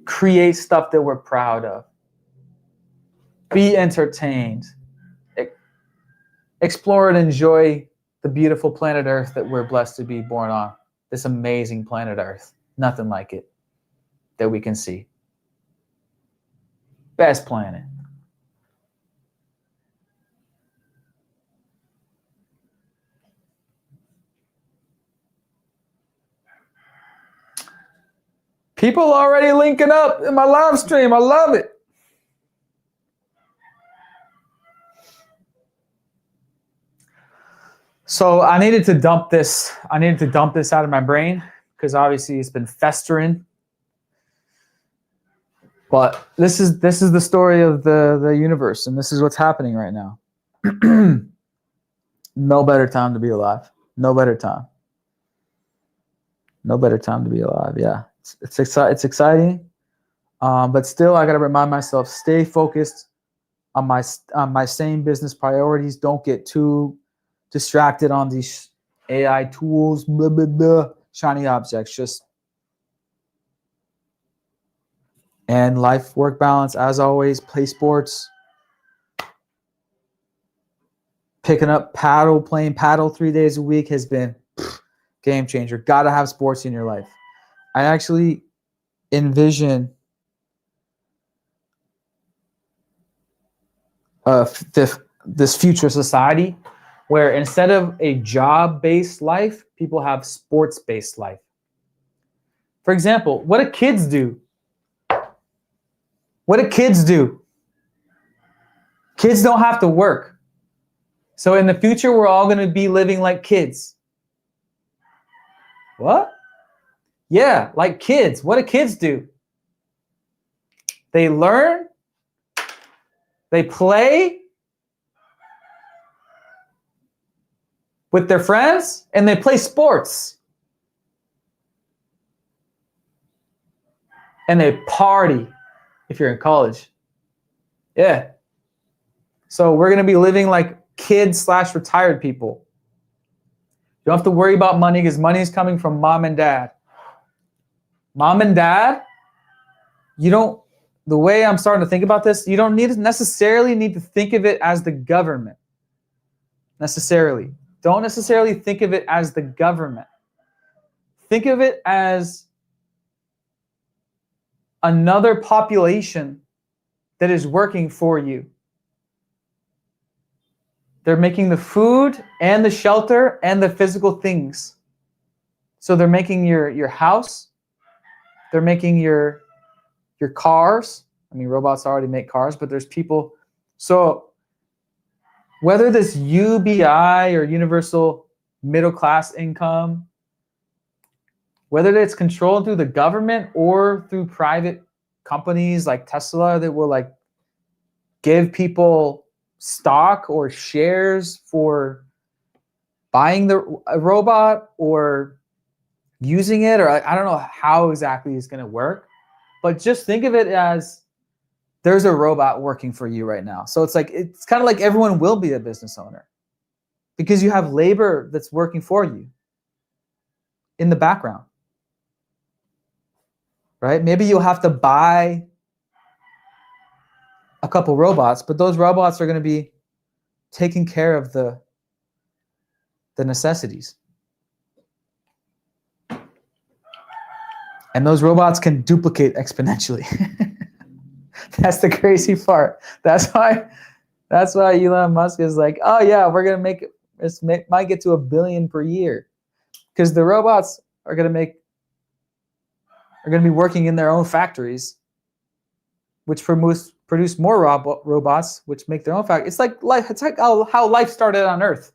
Create stuff that we're proud of. Be entertained. Explore and enjoy the beautiful planet Earth that we're blessed to be born on. This amazing planet Earth. Nothing like it that we can see. Best planet. People already linking up in my live stream. I love it. So I needed to dump this. Out of my brain because obviously it's been festering. But this is the story of the universe, and this is what's happening right now. No better time to be alive. No better time. No better time to be alive. Yeah, it's exciting, but still, I gotta remind myself: stay focused on my same business priorities. Don't get too distracted on these AI tools, blah, blah, blah, shiny objects. And life-work balance, as always. Play sports. Picking up playing paddle 3 days a week has been game changer. Gotta have sports in your life. I actually envision this future society where instead of a job-based life, people have sports-based life. For example, what do kids do? What do kids do? Kids don't have to work. So in the future, we're all going to be living like kids. What? Yeah, like kids. What do kids do? They learn, they play with their friends, and they play sports. And they party if you're in college. Yeah. So we're going to be living like kids / retired people. You don't have to worry about money because money is coming from mom and dad. Mom and dad, the way I'm starting to think about this, you don't necessarily need to think of it as the government. Necessarily. Don't necessarily think of it as the government. Think of it as another population that is working for you. They're making the food and the shelter and the physical things. So they're making your house. They're making your cars. I mean, robots already make cars, but there's people. So whether this UBI or universal middle class income, whether it's controlled through the government or through private companies like Tesla that will like give people stock or shares for buying a robot or using it, or I don't know how exactly it's going to work, but just think of it as there's a robot working for you right now. So it's kind of like everyone will be a business owner because you have labor that's working for you in the background, right? Maybe you'll have to buy a couple robots, but those robots are going to be taking care of the necessities. And those robots can duplicate exponentially. That's the crazy part. That's why Elon Musk is like, oh yeah, we're gonna make it. Might get to 1 billion per year, because the robots are gonna be working in their own factories, which produce more robots, which make their own factory. It's like life. It's like how life started on Earth.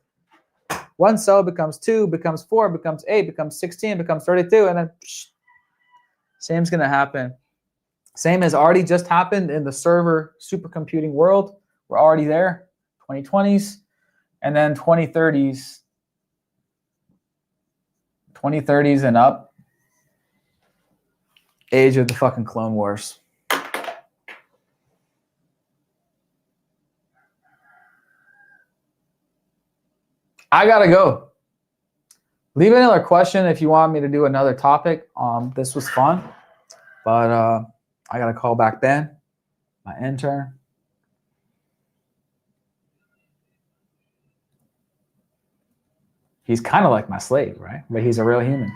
1 cell becomes 2, becomes 4, becomes 8, becomes 16, becomes 32, and then same's gonna happen. Same has already just happened in the server supercomputing world. We're already there, 2020s, and then 2030s and up. Age of the fucking Clone Wars. I gotta go. Leave another question if you want me to do another topic. This was fun, but I gotta call back Ben, my intern. He's kind of like my slave, right? But he's a real human.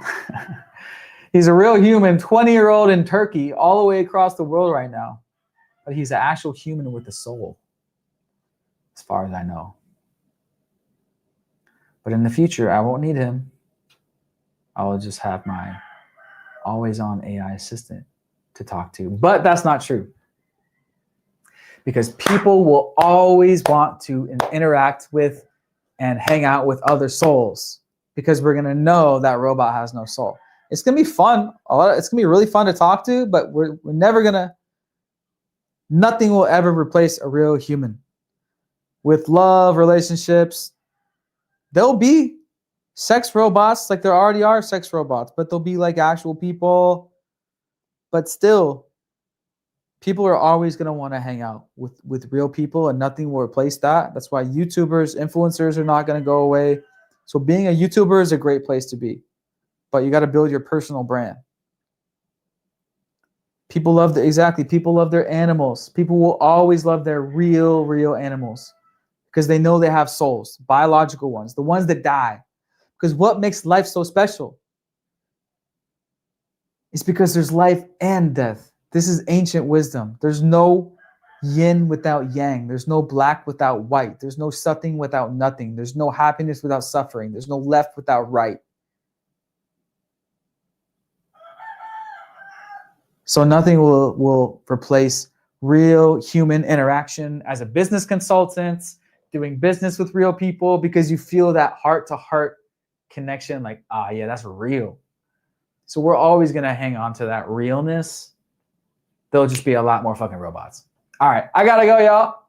He's a real human, 20-year-old in Turkey, all the way across the world right now. But he's an actual human with a soul, as far as I know. But in the future, I won't need him. I will just have my always-on AI assistant to talk to. But that's not true. Because people will always want to interact with and hang out with other souls, because we're going to know that robot has no soul. It's going to be fun. It's going to be really fun to talk to, but we're never going to, nothing will ever replace a real human. With love, relationships, there'll be sex robots, like there already are sex robots, but they'll be like actual people. But still, people are always going to want to hang out with real people, and nothing will replace that. That's why YouTubers, influencers are not going to go away. So being a YouTuber is a great place to be, but you got to build your personal brand. People love their animals. People will always love their real animals because they know they have souls, biological ones, the ones that die. Because what makes life so special is because there's life and death. This is ancient wisdom. There's no yin without yang. There's no black without white. There's no something without nothing. There's no happiness without suffering. There's no left without right. So nothing will replace real human interaction as a business consultant, doing business with real people, because you feel that heart-to-heart connection, like, yeah, that's real. So we're always going to hang on to that realness. There'll just be a lot more fucking robots. All right, I gotta go, y'all.